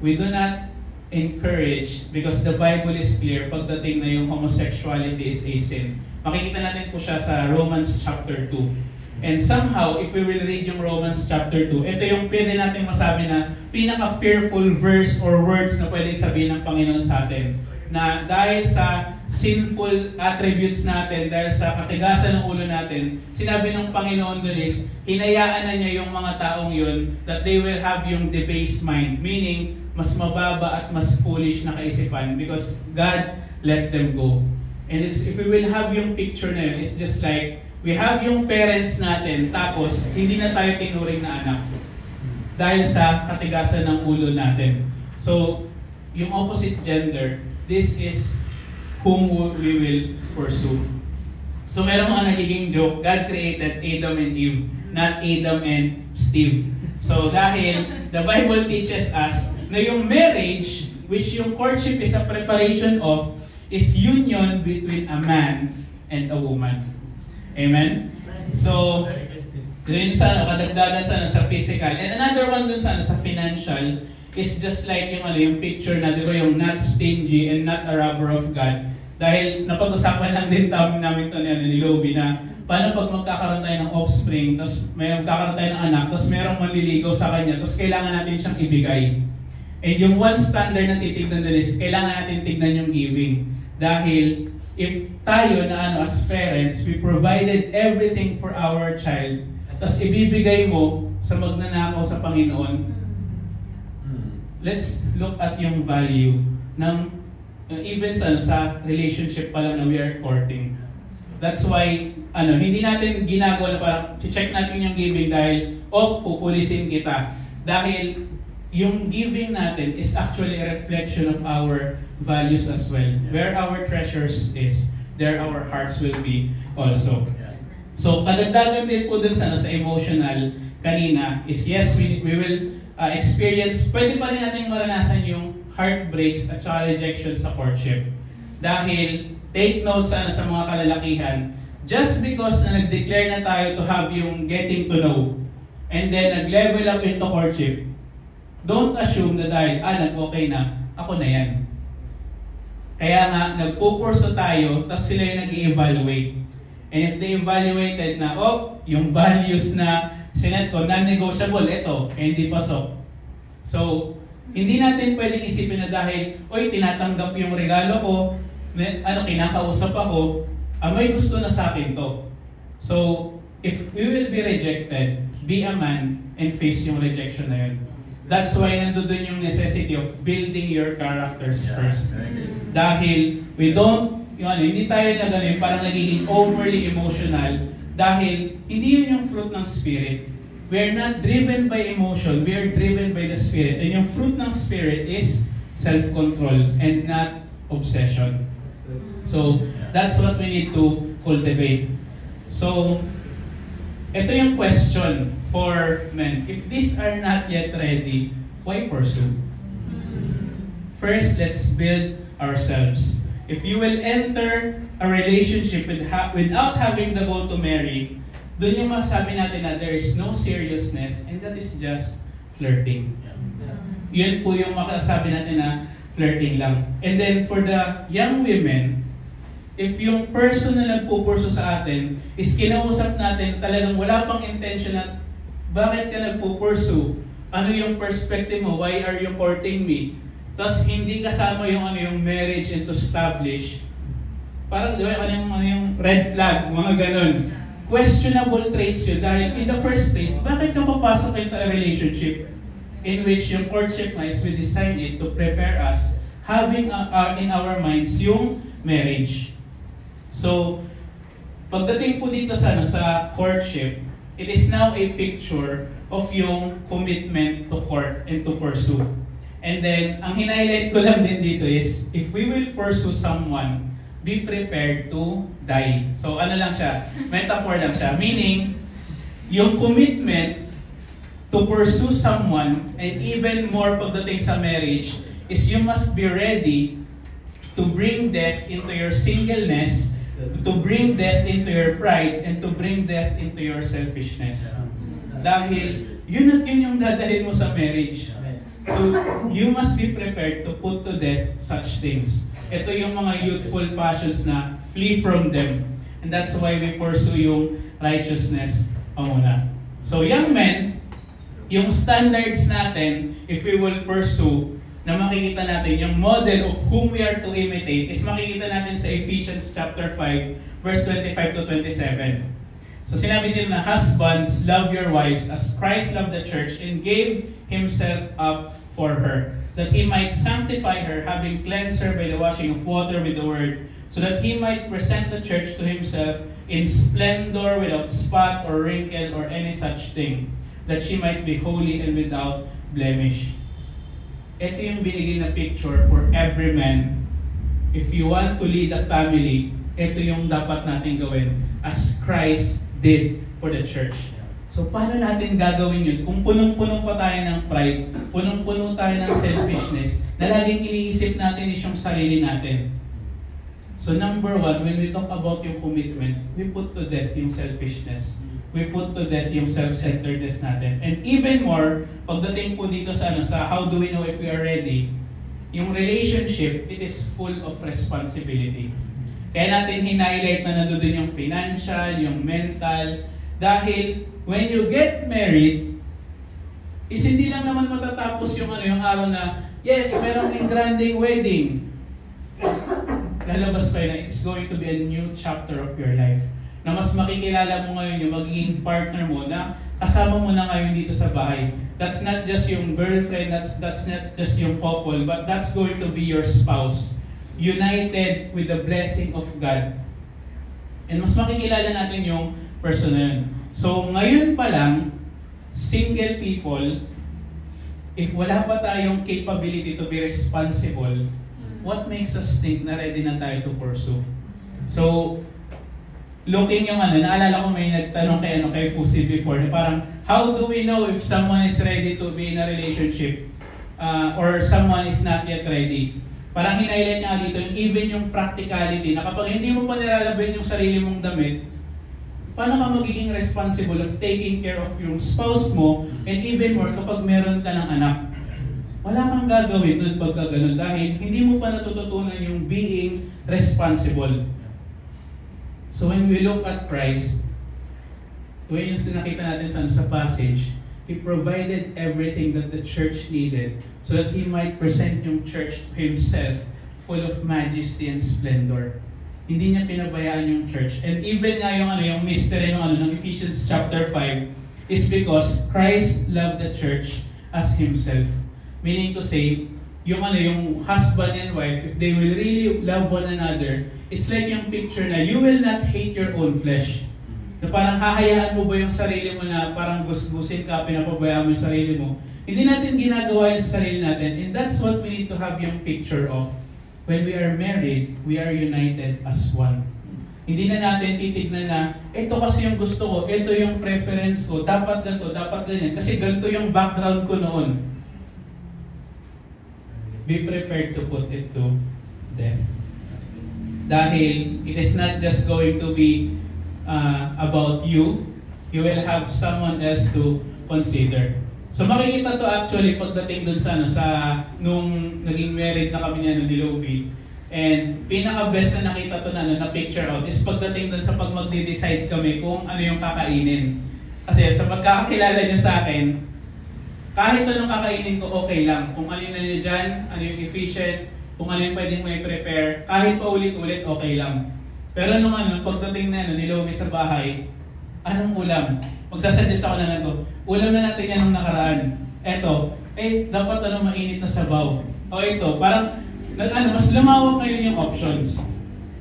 We do not encourage because the Bible is clear pagdating na yung homosexuality is a sin. Makikita natin po siya sa Romans chapter 2. And somehow, if we will read yung Romans chapter 2, ito yung pwede natin masabi na pinaka-fearful verse or words na pwede sabihin ng Panginoon sa atin. Na dahil sa sinful attributes natin, dahil sa katigasan ng ulo natin, sinabi ng Panginoon dun is, hinayaan na niya yung mga taong yun that they will have yung debased mind. Meaning, mas mababa at mas foolish na kaisipan because God let them go. And if we will have yung picture na yun, it's just like, we have yung parents natin, tapos hindi na tayo tinuring na anak. Dahil sa katigasan ng ulo natin. So, yung opposite gender, this is whom we will pursue. So, meron mga nagiging joke, God created Adam and Eve, not Adam and Steve. So, dahil the Bible teaches us na yung marriage, which yung courtship is a preparation of, is union between a man and a woman. Amen? So, yun sana, kadagdagan sana sa physical. And another one dun sana sa financial is just like yung picture na, di ba, yung not stingy and not a robber of God. Dahil napag-usapan lang din namin ito ni Lovie na paano pag magkakaroon tayo ng offspring, tapos may magkakaroon tayo ng anak, tapos merong manliligaw sa kanya, tapos kailangan natin siyang ibigay. And yung one standard na titignan din is, kailangan natin tignan yung giving. Dahil, if tayo na as parents, we provided everything for our child, tapos ibibigay mo sa magnanakaw sa Panginoon, let's look at yung value ng even sa relationship pa lang na we are courting. That's why hindi natin ginagawa na parang check natin yung giving dahil pupulisin kita. Dahil yung giving natin is actually a reflection of our values as well. Where our treasures is, there our hearts will be also. So kadagdagan din po dun sa emotional kanina is yes, we will experience, pwede pa rin natin maranasan yung heartbreaks at saka rejection sa courtship. Dahil, take note sa mga kalalakihan, just because na nag-declare na tayo to have yung getting to know, and then nag-level up into courtship, don't assume na dahil, nag-okay na, ako na yan. Kaya nga, nagpupurso tayo, tapos sila yung nag-i-evaluate. And if they evaluated na, yung values na sinet ko, non-negotiable, ito, hindi pasok. So, hindi natin pwedeng isipin na dahil, tinatanggap yung regalo ko, kinakausap ako, may gusto na sa akin to. So, if we will be rejected, be a man and face yung rejection na yun. That's why nandun yung necessity of building your characters first. Dahil hindi tayo na ganun, parang nagiging overly emotional dahil hindi yun yung fruit ng Spirit. We are not driven by emotion, we are driven by the Spirit. And yung fruit ng Spirit is self-control and not obsession. So, that's what we need to cultivate. So, ito yung question for men. If these are not yet ready, why pursue? First, let's build ourselves. If you will enter a relationship without having the goal to marry, doon yung masabi natin na there is no seriousness and that is just flirting. Yun po yung makasabi natin na flirting lang. And then for the young women, if yung person na nagpupurso sa atin is kinausap natin talagang wala pang intention na bakit ka nagpupurso? Ano yung perspective mo? Why are you courting me? Tapos hindi kasama yung marriage and to establish. Parang ano yung red flag, mga ganun. Questionable traits yun dahil in the first place, bakit ka papasok into a relationship in which yung courtship na is we design it to prepare us having in our minds yung marriage. So, pagdating po dito sa courtship, it is now a picture of yung commitment to court and to pursue. And then, ang hinighlight ko lang din dito is, if we will pursue someone, be prepared to die. So, ano lang siya? Metaphor lang siya. Meaning, yung commitment to pursue someone, and even more pagdating sa marriage, is you must be ready to bring death into your singleness, to bring death into your pride, and to bring death into your selfishness. Dahil, yun at yun yung dadalhin mo sa marriage. So, you must be prepared to put to death such things. Ito yung mga youthful passions na flee from them. And that's why we pursue yung righteousness muna. So, young men, yung standards natin, if we will pursue, na makikita natin, yung model of whom we are to imitate, is makikita natin sa Ephesians chapter 5, verse 25 to 27. So sinabi din na, husbands, love your wives as Christ loved the church and gave Himself up for her, that He might sanctify her, having cleansed her by the washing of water with the word, so that He might present the church to Himself in splendor, without spot or wrinkle or any such thing, that she might be holy and without blemish. Ito yung binigay na picture for every man. If you want to lead a family, ito yung dapat natin gawin as Christ did for the church. So paano natin gagawin yun? Kung punong-puno pa tayo ng pride, punong-puno tayo ng selfishness, na laging iniisip natin is yung sarili natin. So number one, when we talk about yung commitment, we put to death yung selfishness. We put to death yung self-centeredness natin. And even more, pagdating po dito sa how do we know if we are ready, yung relationship, it is full of responsibility. Kaya natin hinighlight na nandun yung financial, yung mental. Dahil when you get married, is hindi lang naman matatapos yung araw na, yes, merong engranding wedding. Lalabas pa yun, it's going to be a new chapter of your life. Na mas makikilala mo ngayon yung magiging partner mo na kasama mo na ngayon dito sa bahay. That's not just yung girlfriend, that's not just yung couple, but that's going to be your spouse. United with the blessing of God. And mas makikilala natin yung person na yun. So ngayon pa lang, single people, if wala pa tayong capability to be responsible, what makes us think na ready na tayo to pursue? So, looking yung naalala ko may nagtanong kay Fusi before, na parang, how do we know if someone is ready to be in a relationship or someone is not yet ready? Parang hinighlight niya dito, even yung practicality, na kapag hindi mo pa nilalabin yung sarili mong damit, paano ka magiging responsible of taking care of yung spouse mo, and even more kapag meron ka ng anak? Wala kang gagawin doon pagka ganun dahil hindi mo pa natututunan yung being responsible. So when we look at Christ, when yung sinakita natin sa passage, He provided everything that the church needed so that He might present yung church to Himself full of majesty and splendor. Hindi niya pinabayaan yung church. And even nga yung mystery ng Ephesians chapter 5 is because Christ loved the church as Himself. Meaning to say, yung husband and wife, if they will really love one another, it's like yung picture na you will not hate your own flesh. Na parang hahayaan mo ba yung sarili mo na parang gusgusin ka, pinapabayaan mo yung sarili mo. Hindi natin ginagawa yung sa sarili natin. And that's what we need to have yung picture of. When we are married, we are united as one. Hindi na natin titignan na, ito kasi yung gusto ko, ito yung preference ko, dapat ganito, dapat ganyan. Kasi ganito yung background ko noon. Be prepared to put it to death. Dahil it is not just going to be about you, you will have someone else to consider. So makikita to actually pagdating dun sa nung naging married na kami niya ni Lobi. And pinaka-best na nakita to na picture out is pagdating dun sa pag magde-decide kami kung ano yung kakainin. Kasi sa pagkakakilala niyo sa akin, kahit anong kakainin ko, okay lang. Kung ano yung nandiyo dyan, ano yung efficient, kung ano yung pwedeng may prepare, kahit pa ulit-ulit, okay lang. Pero nung pagdating na ni Lomi sa bahay, anong ulam? Magsasuggest ako na ito. Ulam na natin yan nung nakaraan. Eto, dapat mainit na sabaw. O ito, parang, mas lumawak ngayon yung options.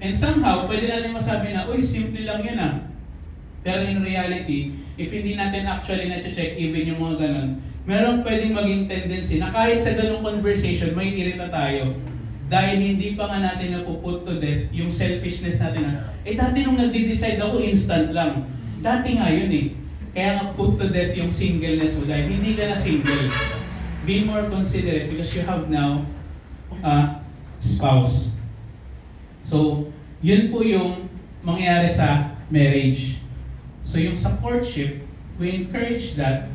And somehow, pwede natin masabi na, uy, simple lang yun ah. Pero in reality, if hindi natin actually na-check even yung mga ganun, meron pwedeng maging tendency na kahit sa ganung conversation, may irita tayo. Dahil hindi pa nga natin napuput to death yung selfishness natin na, dati nung nagde-decide ako, instant lang. Dati nga yun eh. Kaya nga put to death yung singleness mo dahil hindi ka na single. Be more considerate because you have now a spouse. So, yun po yung mangyayari sa marriage. So, yung sa courtship, we encourage that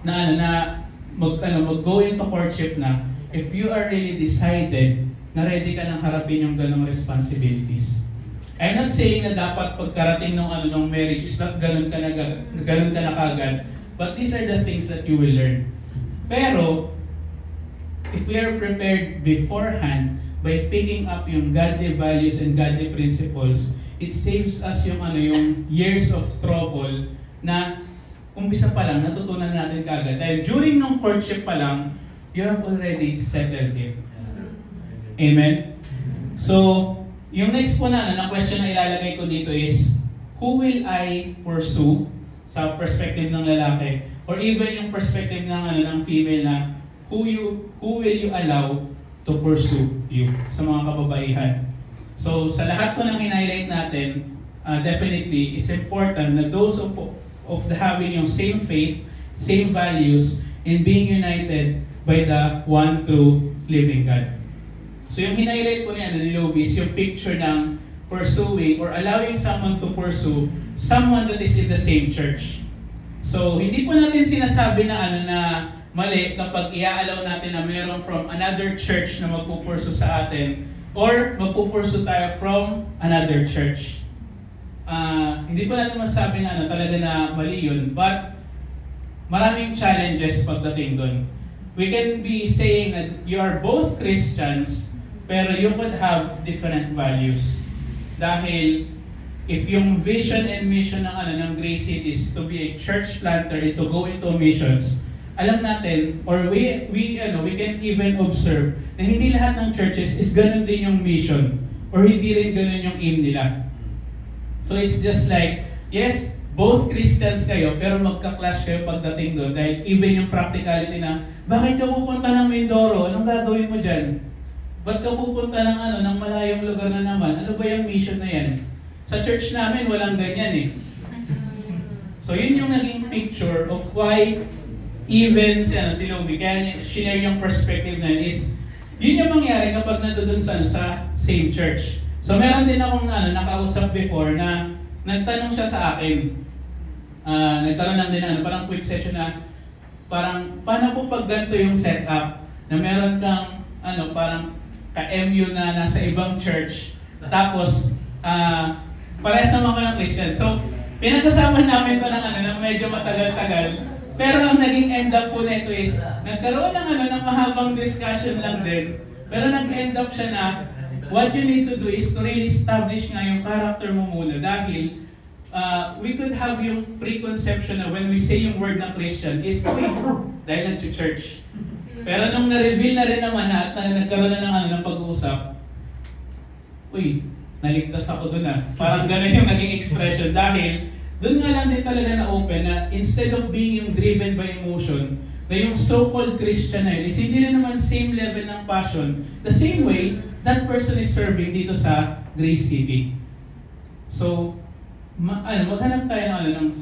na mag-go into courtship na if you are really decided na ready ka nang harapin yung ganong responsibilities. I'm not saying na dapat pagkarating ng marriage is not ganun ka na kagad, but these are the things that you will learn. Pero, if we are prepared beforehand by picking up yung godly values and godly principles, it saves us yung years of trouble na umpisa pa lang, natutunan natin kagad. Dahil during nung courtship pa lang, you have already settled it. Amen? So, yung next po na question na ilalagay ko dito is, who will I pursue sa perspective ng lalaki? Or even yung perspective ng female na, who will you allow to pursue you sa mga kababaihan? So, sa lahat po ng highlight natin, definitely, it's important na those of having yung same faith, same values, and being united by the one true living God. So yung highlight po niya ni Lobi is yung picture ng pursuing or allowing someone to pursue someone that is in the same church. So hindi po natin sinasabi na na mali kapag i-allow natin na meron from another church na magpupursu sa atin or magpupursu tayo from another church. Hindi po natin masasabi na talaga na mali yun, but maraming challenges pagdating doon. We can be saying that you are both Christians, pero you could have different values. Dahil if yung vision and mission ng Grace City is to be a church planter and to go into missions, alam natin, or we can even observe na hindi lahat ng churches is ganun din yung mission, or hindi rin ganun yung aim nila. So it's just like, yes, both Christians kayo, pero magka-clash kayo pagdating doon, dahil even yung practicality na, bakit ka pupunta ng Mindoro? Anong gagawin mo dyan? Ba't ka pupunta ng malayong lugar na naman? Ano ba yung mission na yan? Sa church namin, walang ganyan eh. So yun yung naging picture of why even si Lobi, kaya share yung perspective na yun is, yun yung mangyari kapag nandoon sa same church. So meron din akong nakausap before na nagtanong siya sa akin. Nagkaroon lang din parang quick session na parang paano po pag ganito yung setup na meron kang parang ka-MU na nasa ibang church, tapos parehas naman kayong Christian. So pinag-usapan namin ito ng medyo matagal-tagal. Pero ang naging end up po nito is, nagkaroon ng mahabang discussion lang din, pero nag-end up siya na, what you need to do is to really establish nga yung character mo muna, dahil we could have yung preconception na when we say yung word ng Christian is, uy, dahil nag-church. Pero nung na-reveal na rin naman at nagkaroon na ng pag-uusap, uy, naligtas ako dun Parang ganun yung naging expression, dahil doon nga lang din talaga na open na instead of being yung driven by emotion, na yung so-called Christian na yun is hindi rin naman same level ng passion, the same way that person is serving dito sa Grace City. So, maghanap tayo ng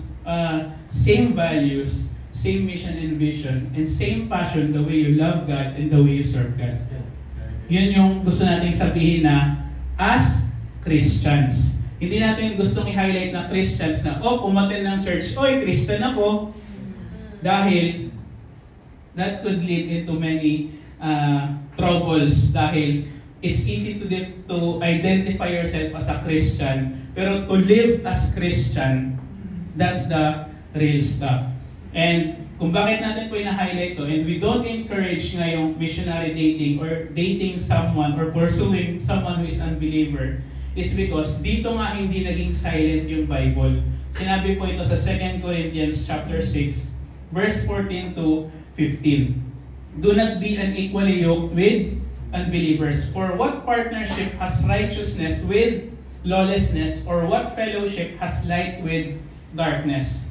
same values, same mission and vision, and same passion the way you love God and the way you serve God. Yun yung gusto nating sabihin na as Christians. Hindi natin gustong i-highlight na Christians na, umattend ng church, oy, Christian ako. Dahil, that could lead into many troubles. Dahil, it's easy to identify yourself as a Christian. Pero to live as Christian, that's the real stuff. And, kung bakit natin po i-highlight to, and we don't encourage nga yung missionary dating or dating someone or pursuing someone who is unbeliever, is because dito nga hindi naging silent yung Bible. Sinabi po ito sa 2 Corinthians chapter 6, verse 14 to 15. Do not be unequally yoked with unbelievers. For what partnership has righteousness with lawlessness, or what fellowship has light with darkness?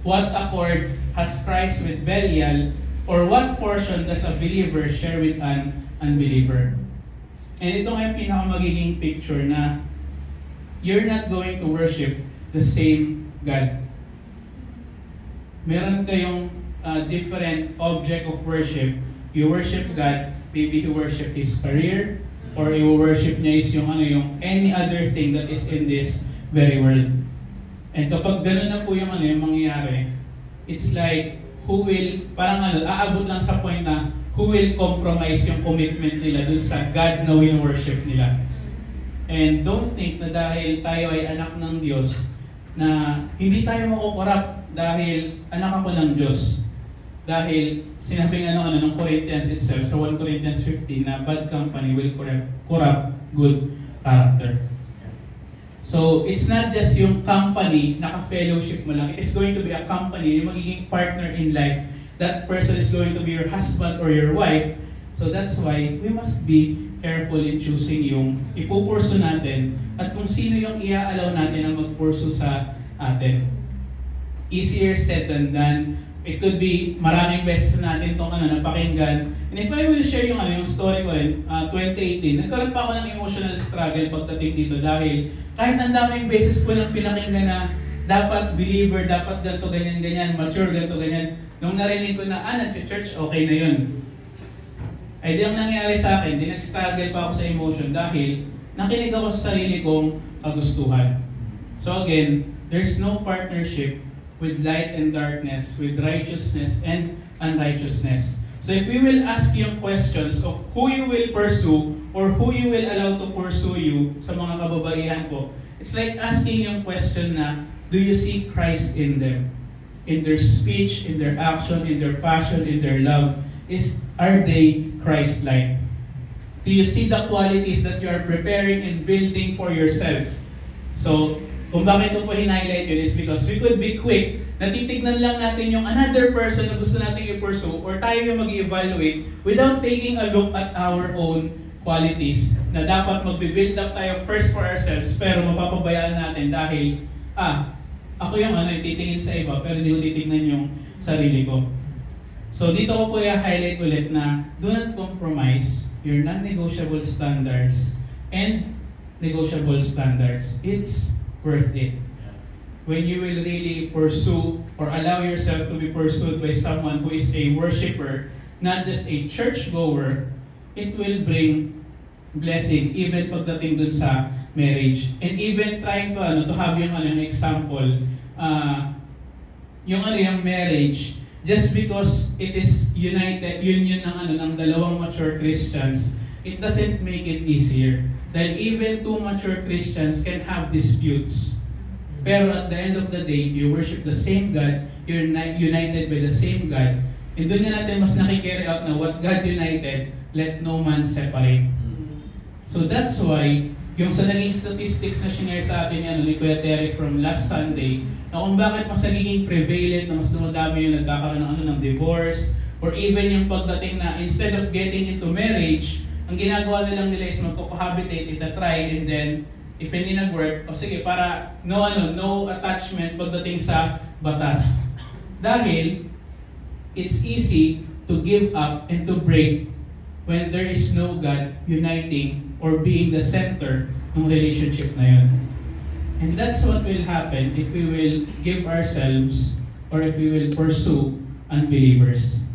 What accord has Christ with Belial, or what portion does a believer share with an unbeliever? And ito nga yung pinaka-magiging picture na you're not going to worship the same God. Meron kayong different object of worship. You worship God, maybe you worship His career, or you worship niya is yung any other thing that is in this very world. And kapag gano'n na po yung yung mangyayari, it's like, aabot lang sa point na, who will compromise yung commitment nila dun sa God na win-worship nila. And don't think na dahil tayo ay anak ng Diyos, na hindi tayo makukorrupt dahil anak ako ng Diyos. Dahil sinabi nga ng Corinthians itself, sa 1 Corinthians 15, na bad company will corrupt good character. So, it's not just yung company, naka-fellowship mo lang. It is going to be a company, yung magiging partner in life. That person is going to be your husband or your wife. So that's why we must be careful in choosing yung ipupursu natin at kung sino yung i-allow natin na magpursu sa atin. Easier said than done. It could be maraming beses natin itong napakinggan. And if I will share yung story ko rin, 2018, nagkaroon pa ako ng emotional struggle pagdating dito dahil kahit ang daming beses ko nang pinakinggan na dapat believer, dapat ganito, ganyan, mature, ganito, ganyan. Nung narinig ko na, nag-church, okay na yun. Ay di ang nangyari sa akin, di nag-struggle pa ako sa emotion dahil nakinig ako sa sarili kong kagustuhan. So again, there's no partnership with light and darkness, with righteousness and unrighteousness. So if we will ask yung questions of who you will pursue or who you will allow to pursue you sa mga kababaihan ko, it's like asking yung question na, do you see Christ in them? In their speech, in their action, in their passion, in their love, are they Christ-like? Do you see the qualities that you are preparing and building for yourself? So, kung bakit ito po hinighlight yun is because we could be quick, natitignan lang natin yung another person na gusto natin i-pursue or tayo yung mag-evaluate without taking a look at our own qualities na dapat mag-build up tayo first for ourselves pero mapapabayaan natin dahil ako yung titingin sa iba pero hindi ko titignan yung sarili ko. So dito ko po i-highlight ulit na do not compromise your non-negotiable standards and negotiable standards. It's worth it. When you will really pursue or allow yourself to be pursued by someone who is a worshiper, not just a churchgoer, it will bring blessing even pagdating dun sa marriage. And even trying to have yung example, yung marriage, just because it is union ng dalawang mature Christians, it doesn't make it easier. Dahil even two mature Christians can have disputes. Pero at the end of the day, you worship the same God, you're united by the same God, and doon na natin mas nakikarry out na what God united, let no man separate. So that's why, yung sa naging statistics na shinare sa atin ni Kuya Terry from last Sunday, na kung bakit mas nagiging prevalent, na mas dumadami yung nagkakaroon ng divorce, or even yung pagdating na instead of getting into marriage, ang ginagawa nilang nila is magko-cohabitate, itatry, and then if hindi nag-work, sige, para no attachment pagdating sa batas. Dahil, it's easy to give up and to break when there is no God uniting or being the center ng relationship na yun. And that's what will happen if we will give ourselves or if we will pursue unbelievers.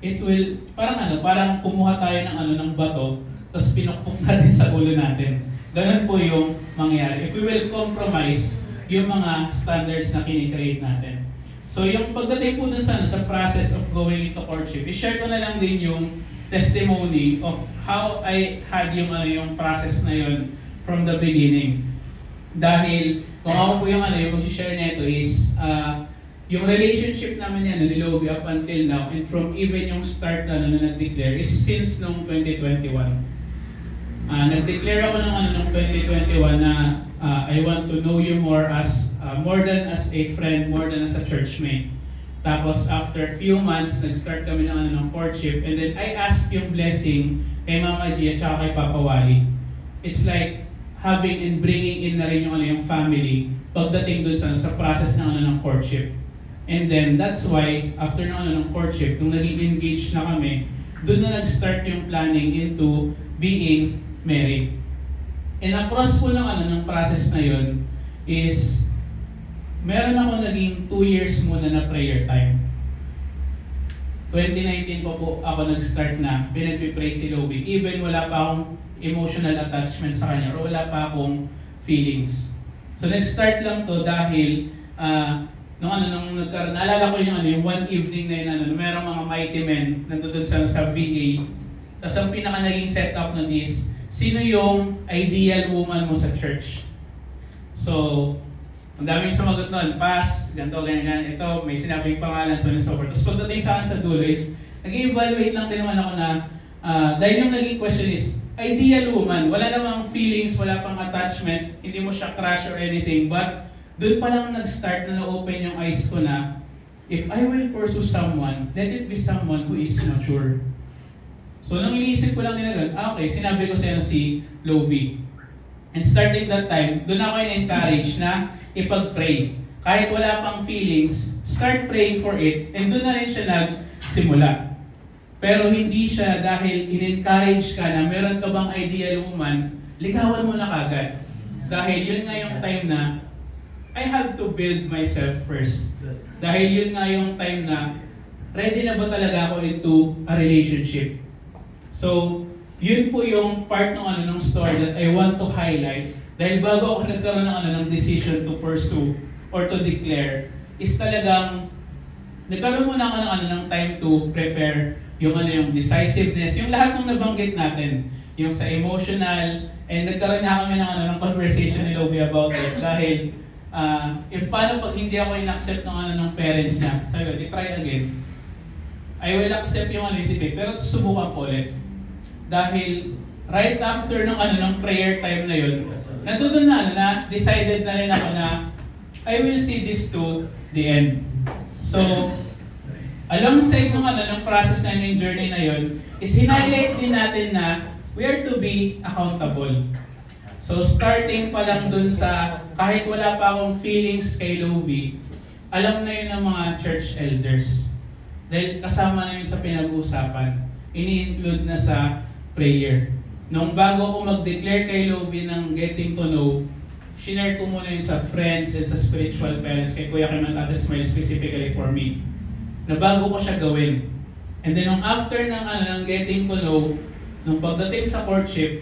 It will, parang kumuha tayo ng bato, tapos pinukpok natin sa ulo natin. Ganun po yung mangyayari. If we will compromise yung mga standards na kinikreate natin. So yung pagdating po dun sa process of going into courtship, i-share ko na lang din yung testimony of how I had yung process na yun from the beginning. Dahil kung ako po yung mag-share nito is yung relationship namin yan ni Lovi up until now and from even yung start na nag-declare is since noong 2021. Nag-declare ako noong 2021 na I want to know you more than as a friend, more than as a churchmate. Tapos after few months, nag-start kami ng courtship and then I asked yung blessing kay Mama G at saka kay Papa Wally. It's like having and bringing in na rin yung family pagdating dun sa process ng courtship. And then that's why after ng courtship, nung naging engaged na kami, dun na nag-start yung planning into being married. And across po ng process na yun is meron ako naging 2 years muna na prayer time. 2019 po ako nag-start na pinag-pray si Lovi. Even wala pa akong emotional attachment sa kanya or wala pa akong feelings. So nag-start lang to dahil nung nagkaroon, naalala ko yung one evening na yun, merong mga mighty men nandun sa VA. Tapos ang pinaka naging setup nun is, sino yung ideal woman mo sa church? So, ang daming sumagot nun, pass, ganito, ganyan, ito, may sinabing pangalan, so on and so forth. Tapos pagdating sa akin sa dulo is, nag-evaluate lang din naman ako na, dahil yung naging question is, ideal woman, wala namang feelings, wala pang attachment, hindi mo siya crush or anything, but doon pa lang nag-start na na-open yung eyes ko na, if I will pursue someone, let it be someone who is mature. So nung iniisip ko lang nila okay, sinabi ko sa si Lovi. And starting that time, doon ako in-encourage na ipag-pray. Kahit wala pang feelings, start praying for it. And doon na rin siya nagsimula. Pero hindi siya dahil in-encourage ka na meron ka bang ideal woman, ligawan mo na kagad. Dahil yun nga yung time na I have to build myself first. Dahil yun nga yung time na ready na ba talaga ako into a relationship. So, yun po yung part ng story that I want to highlight. Dahil bago ako nagkaroon ng decision to pursue or to declare, is talagang nagkaroon muna ako ng time to prepare yung decisiveness, yung lahat ng nabanggit natin, yung sa emotional, and nagkaroon na kami ng conversation ni Lovie about it dahil if paano pag hindi ako in-accept ng parents niya, sabi ko, try again. I will accept yung hindi pero subukan ko ulit. Dahil right after ng prayer time na yun, nandun na decided na rin ako na I will see this to the end. So, alongside ng process na yung journey na yun, is highlight din natin na we are to be accountable. So starting pa lang dun sa, kahit wala pa akong feelings kay Lovie, alam na yun ng mga church elders. Dahil kasama na yun sa pinag-uusapan, ini-include na sa prayer. Nung bago ako mag-declare kay Lovie ng getting to know, shinare ko muna yun sa friends and sa spiritual parents, kay Kuya Kim and Ate Smile specifically for me, na bago ko siya gawin. And then nung after ng getting to know, nung pagdating sa courtship,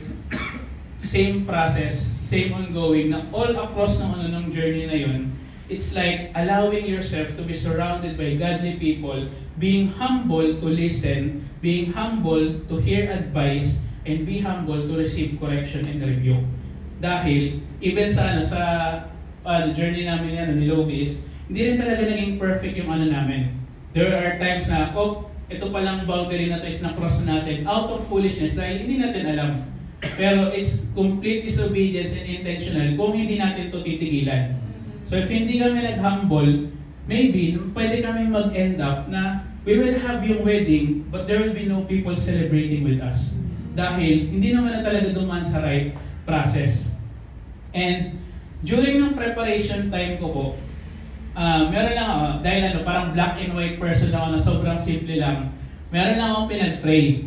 same process, same ongoing, na all across ng journey na yun, it's like allowing yourself to be surrounded by godly people, being humble to listen, being humble to hear advice, and be humble to receive correction and rebuke. Dahil, even sa journey namin yan, ni Lovie, hindi rin talaga naging perfect yung namin. There are times na, ito palang boundary na to is na-cross natin out of foolishness dahil hindi natin alam. Pero it's complete disobedience and intentional kung hindi natin to titigilan. So if hindi kami nag-humble, maybe pwede kami mag-end up na we will have yung wedding but there will be no people celebrating with us. Dahil hindi naman na talaga dumaan sa right process. And during ng preparation time ko po, meron lang ako, dahil parang black and white person ako na sobrang simple lang, meron lang akong pinag-pray.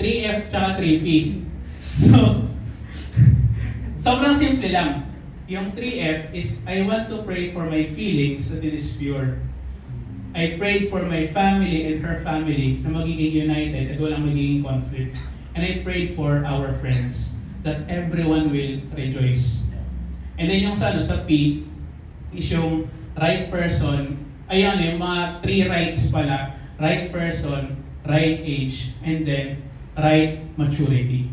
3F tsaka 3P. So, sobrang simple lang. Yung 3F is, I want to pray for my feelings that it is pure. I prayed for my family and her family na magiging united at walang magiging conflict. And I prayed for our friends that everyone will rejoice. And then yung sa P is yung right person, yung mga 3 rights pala, right person, right age, and then right maturity.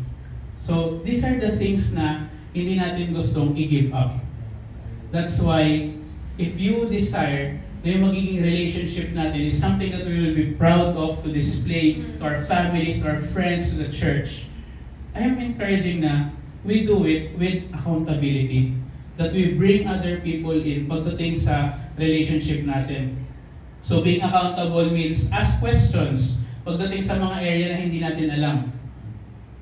So, these are the things na hindi natin gustong i-give up. That's why, if you desire na yung magiging relationship natin is something that we will be proud of to display to our families, to our friends, to the church, I am encouraging na we do it with accountability. That we bring other people in pagdating sa relationship natin. So being accountable means ask questions pagdating sa mga area na hindi natin alam.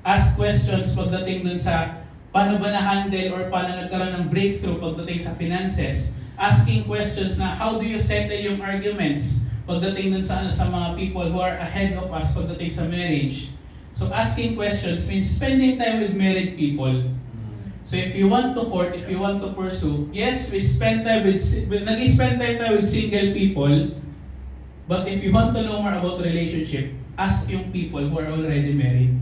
Ask questions pagdating dun sa paano ba na-handle or paano nagkaroon ng breakthrough pagdating sa finances. Asking questions na how do you settle yung arguments pagdating dun sa mga people who are ahead of us pagdating sa marriage. So asking questions means spending time with married people. So if you want to court, if you want to pursue, yes, we spend time nag-spend time tayo with single people, but if you want to know more about relationship, ask yung people who are already married.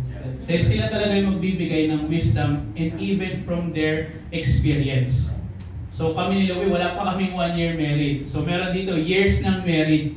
Dahil sila talaga yung magbibigay ng wisdom and even from their experience. So kami ni Lovie, wala pa kaming 1 year married. So meron dito, years ng married.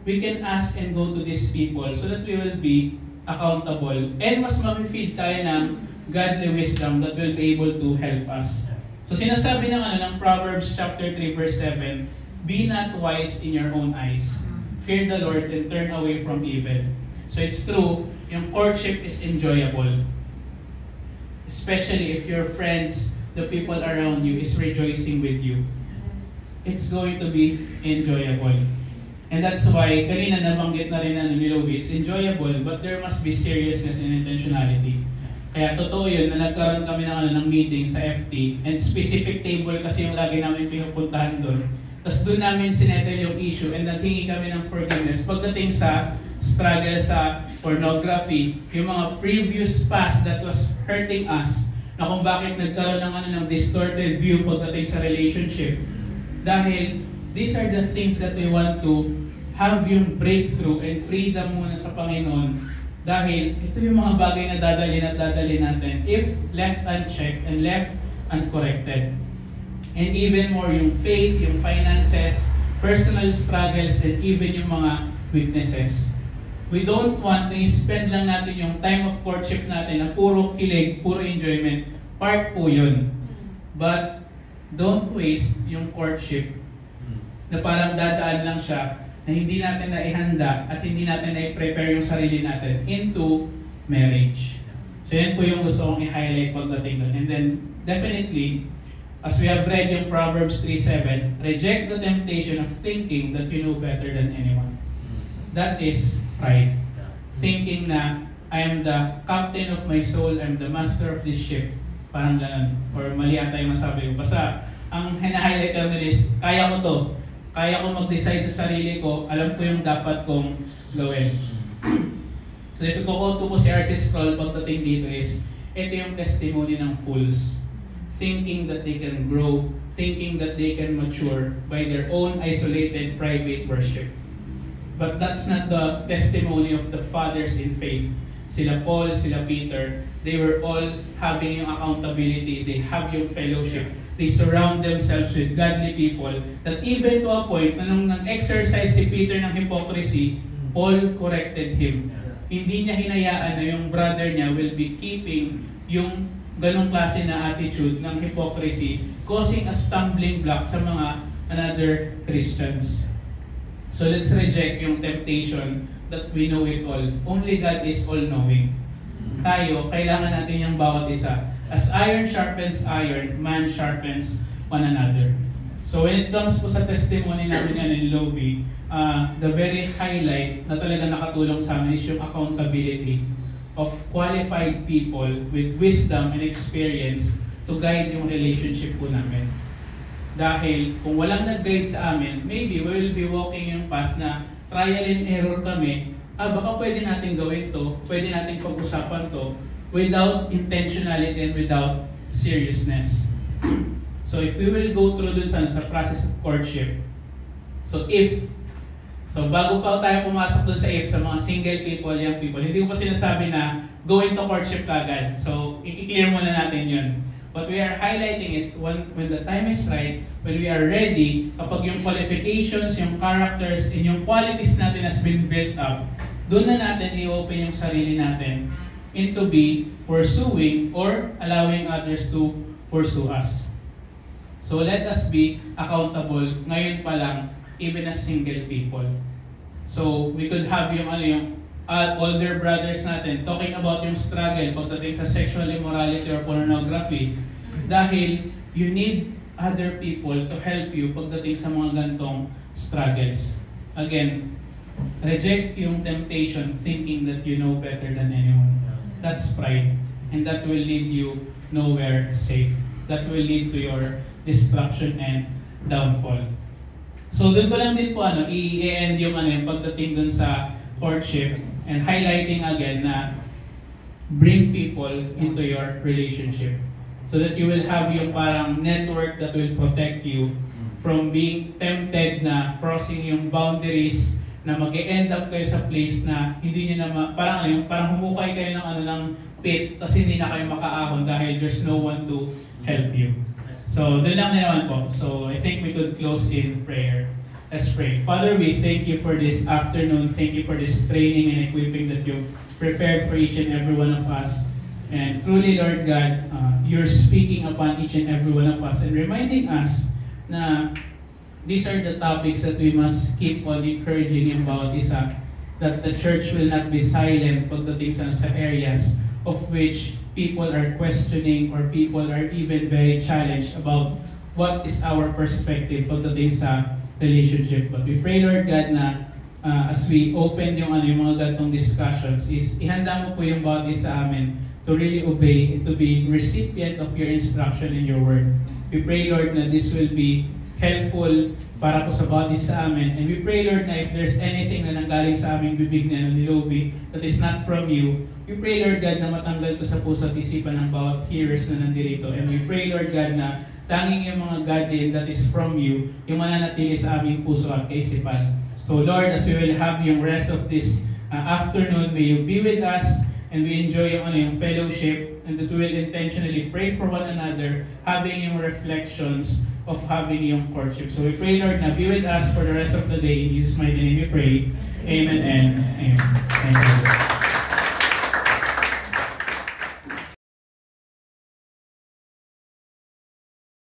We can ask and go to these people so that we will be accountable. And mas ma-feed tayo ng godly wisdom that will be able to help us. So sinasabi ng Proverbs chapter 3 verse 7, be not wise in your own eyes. Fear the Lord and turn away from evil. So it's true, yung courtship is enjoyable. Especially if your friends, the people around you is rejoicing with you. It's going to be enjoyable. And that's why, kanina nabanggit na rin ni Lovie, it's enjoyable but there must be seriousness and intentionality. Kaya totoo yun na nagkaroon kami ng meeting sa FT and specific table kasi yung lagi namin pinupuntahan doon. Tapos doon namin sinettle yung issue and naghingi kami ng forgiveness pagdating sa struggle sa pornography, yung mga previous past that was hurting us, na kung bakit nagkaroon ng distorted view pagdating sa relationship. Dahil these are the things that we want to have yung breakthrough and freedom muna sa Panginoon. Dahil ito yung mga bagay na dadalhin natin if left unchecked and left uncorrected. And even more yung faith, yung finances, personal struggles, and even yung mga weaknesses. We don't want na i-spend lang natin yung time of courtship natin na puro kilig, puro enjoyment. Part po yun. But don't waste yung courtship na parang dadaan lang siya na hindi natin na ihanda at hindi natin na i-prepare yung sarili natin into marriage. So yan po yung gusto kong i-highlight pagdating doon. And then definitely, as we have read yung Proverbs 3:7, reject the temptation of thinking that you know better than anyone. That is pride. Thinking na I am the captain of my soul, I'm the master of this ship. Parang ganun. Or mali ata yung masabi ko. Basta, ang hina-highlight ko is, kaya ko to. Kaya ko mag-decide sa sarili ko, alam ko yung dapat kong gawin. So if ikukuto ko si R.C. Sproul pagdating dito is, ito yung testimony ng fools. Thinking that they can grow, thinking that they can mature by their own isolated private worship. But that's not the testimony of the fathers in faith. Sila Paul, sila Peter, they were all having yung accountability, they have yung fellowship, they surround themselves with godly people, that even to a point na nung nag-exercise si Peter ng hypocrisy, Paul corrected him. Hindi niya hinayaan na yung brother niya will be keeping yung ganong klase na attitude ng hypocrisy, causing a stumbling block sa mga another Christians. So let's reject yung temptation that we know it all. Only God is all-knowing. Tayo, kailangan natin yung bawat isa. As iron sharpens iron, man sharpens one another. So when it comes po sa testimony namin yan in Lovi, the very highlight na talaga nakatulong sa amin is yung accountability of qualified people with wisdom and experience to guide yung relationship po namin. Dahil kung walang nag-guide sa amin, maybe we will be walking yung path na trial and error kami, baka pwede natin gawin to, pwede natin pag-usapan to, without intentionality and without seriousness. So if we will go through dun sa process of courtship, so bago pa tayo pumasok dun sa sa mga single people, young people, hindi ko pa sinasabi na go into courtship kagad. So i-clear muna natin yun. What we are highlighting is when the time is right, when we are ready, kapag yung qualifications, yung characters, and yung qualities natin has been built up, doon na natin i-open yung sarili natin into be pursuing or allowing others to pursue us. So let us be accountable ngayon pa lang, even as single people. So we could have yung older brothers natin talking about yung struggle pagdating sa sexual immorality or pornography, dahil you need other people to help you pagdating sa mga gantong struggles. Again, reject yung temptation thinking that you know better than anyone. That's pride, and that will lead you nowhere safe. That will lead to your destruction and downfall. So doon ko lang din po i-end yung pagdating dun sa courtship, and highlighting again na bring people into your relationship so that you will have yung parang network that will protect you from being tempted na crossing yung boundaries na mag-e-end up kayo sa place na hindi niyo na parang humukay kayo ng pit tapos hindi na kayo makaahon dahil there's no one to help you. So doon lang naman po. So I think we could close in prayer. Let's pray. Father, we thank you for this afternoon. Thank you for this training and equipping that you prepared for each and every one of us. And truly, Lord God, you're speaking upon each and every one of us and reminding us na these are the topics that we must keep on encouraging about isa, that the church will not be silent pagdating sa areas of which people are questioning or people are even very challenged about what is our perspective pagdating sa relationship. But we pray, Lord God, na as we open yung mga gantong discussions, is ihanda mo po yung bawat isa sa amin to really obey and to be recipient of your instruction in your word. We pray, Lord, na this will be helpful para po sa bawat isa sa amin. And we pray, Lord, na if there's anything na nanggaling sa aming bibig na nilobi that is not from you, we pray, Lord God, na matanggal to sa puso at isipan ng bawat hearers na nandito. And we pray, Lord God, na tanging yung mga godly that is from you, yung mananatili sa aming puso at kaisipan. So Lord, as we will have yung rest of this afternoon, may you be with us and we enjoy yung fellowship, and that we will intentionally pray for one another, having yung reflections of having yung courtship. So we pray, Lord, na be with us for the rest of the day. In Jesus' mighty name we pray. Amen and amen. Thank you.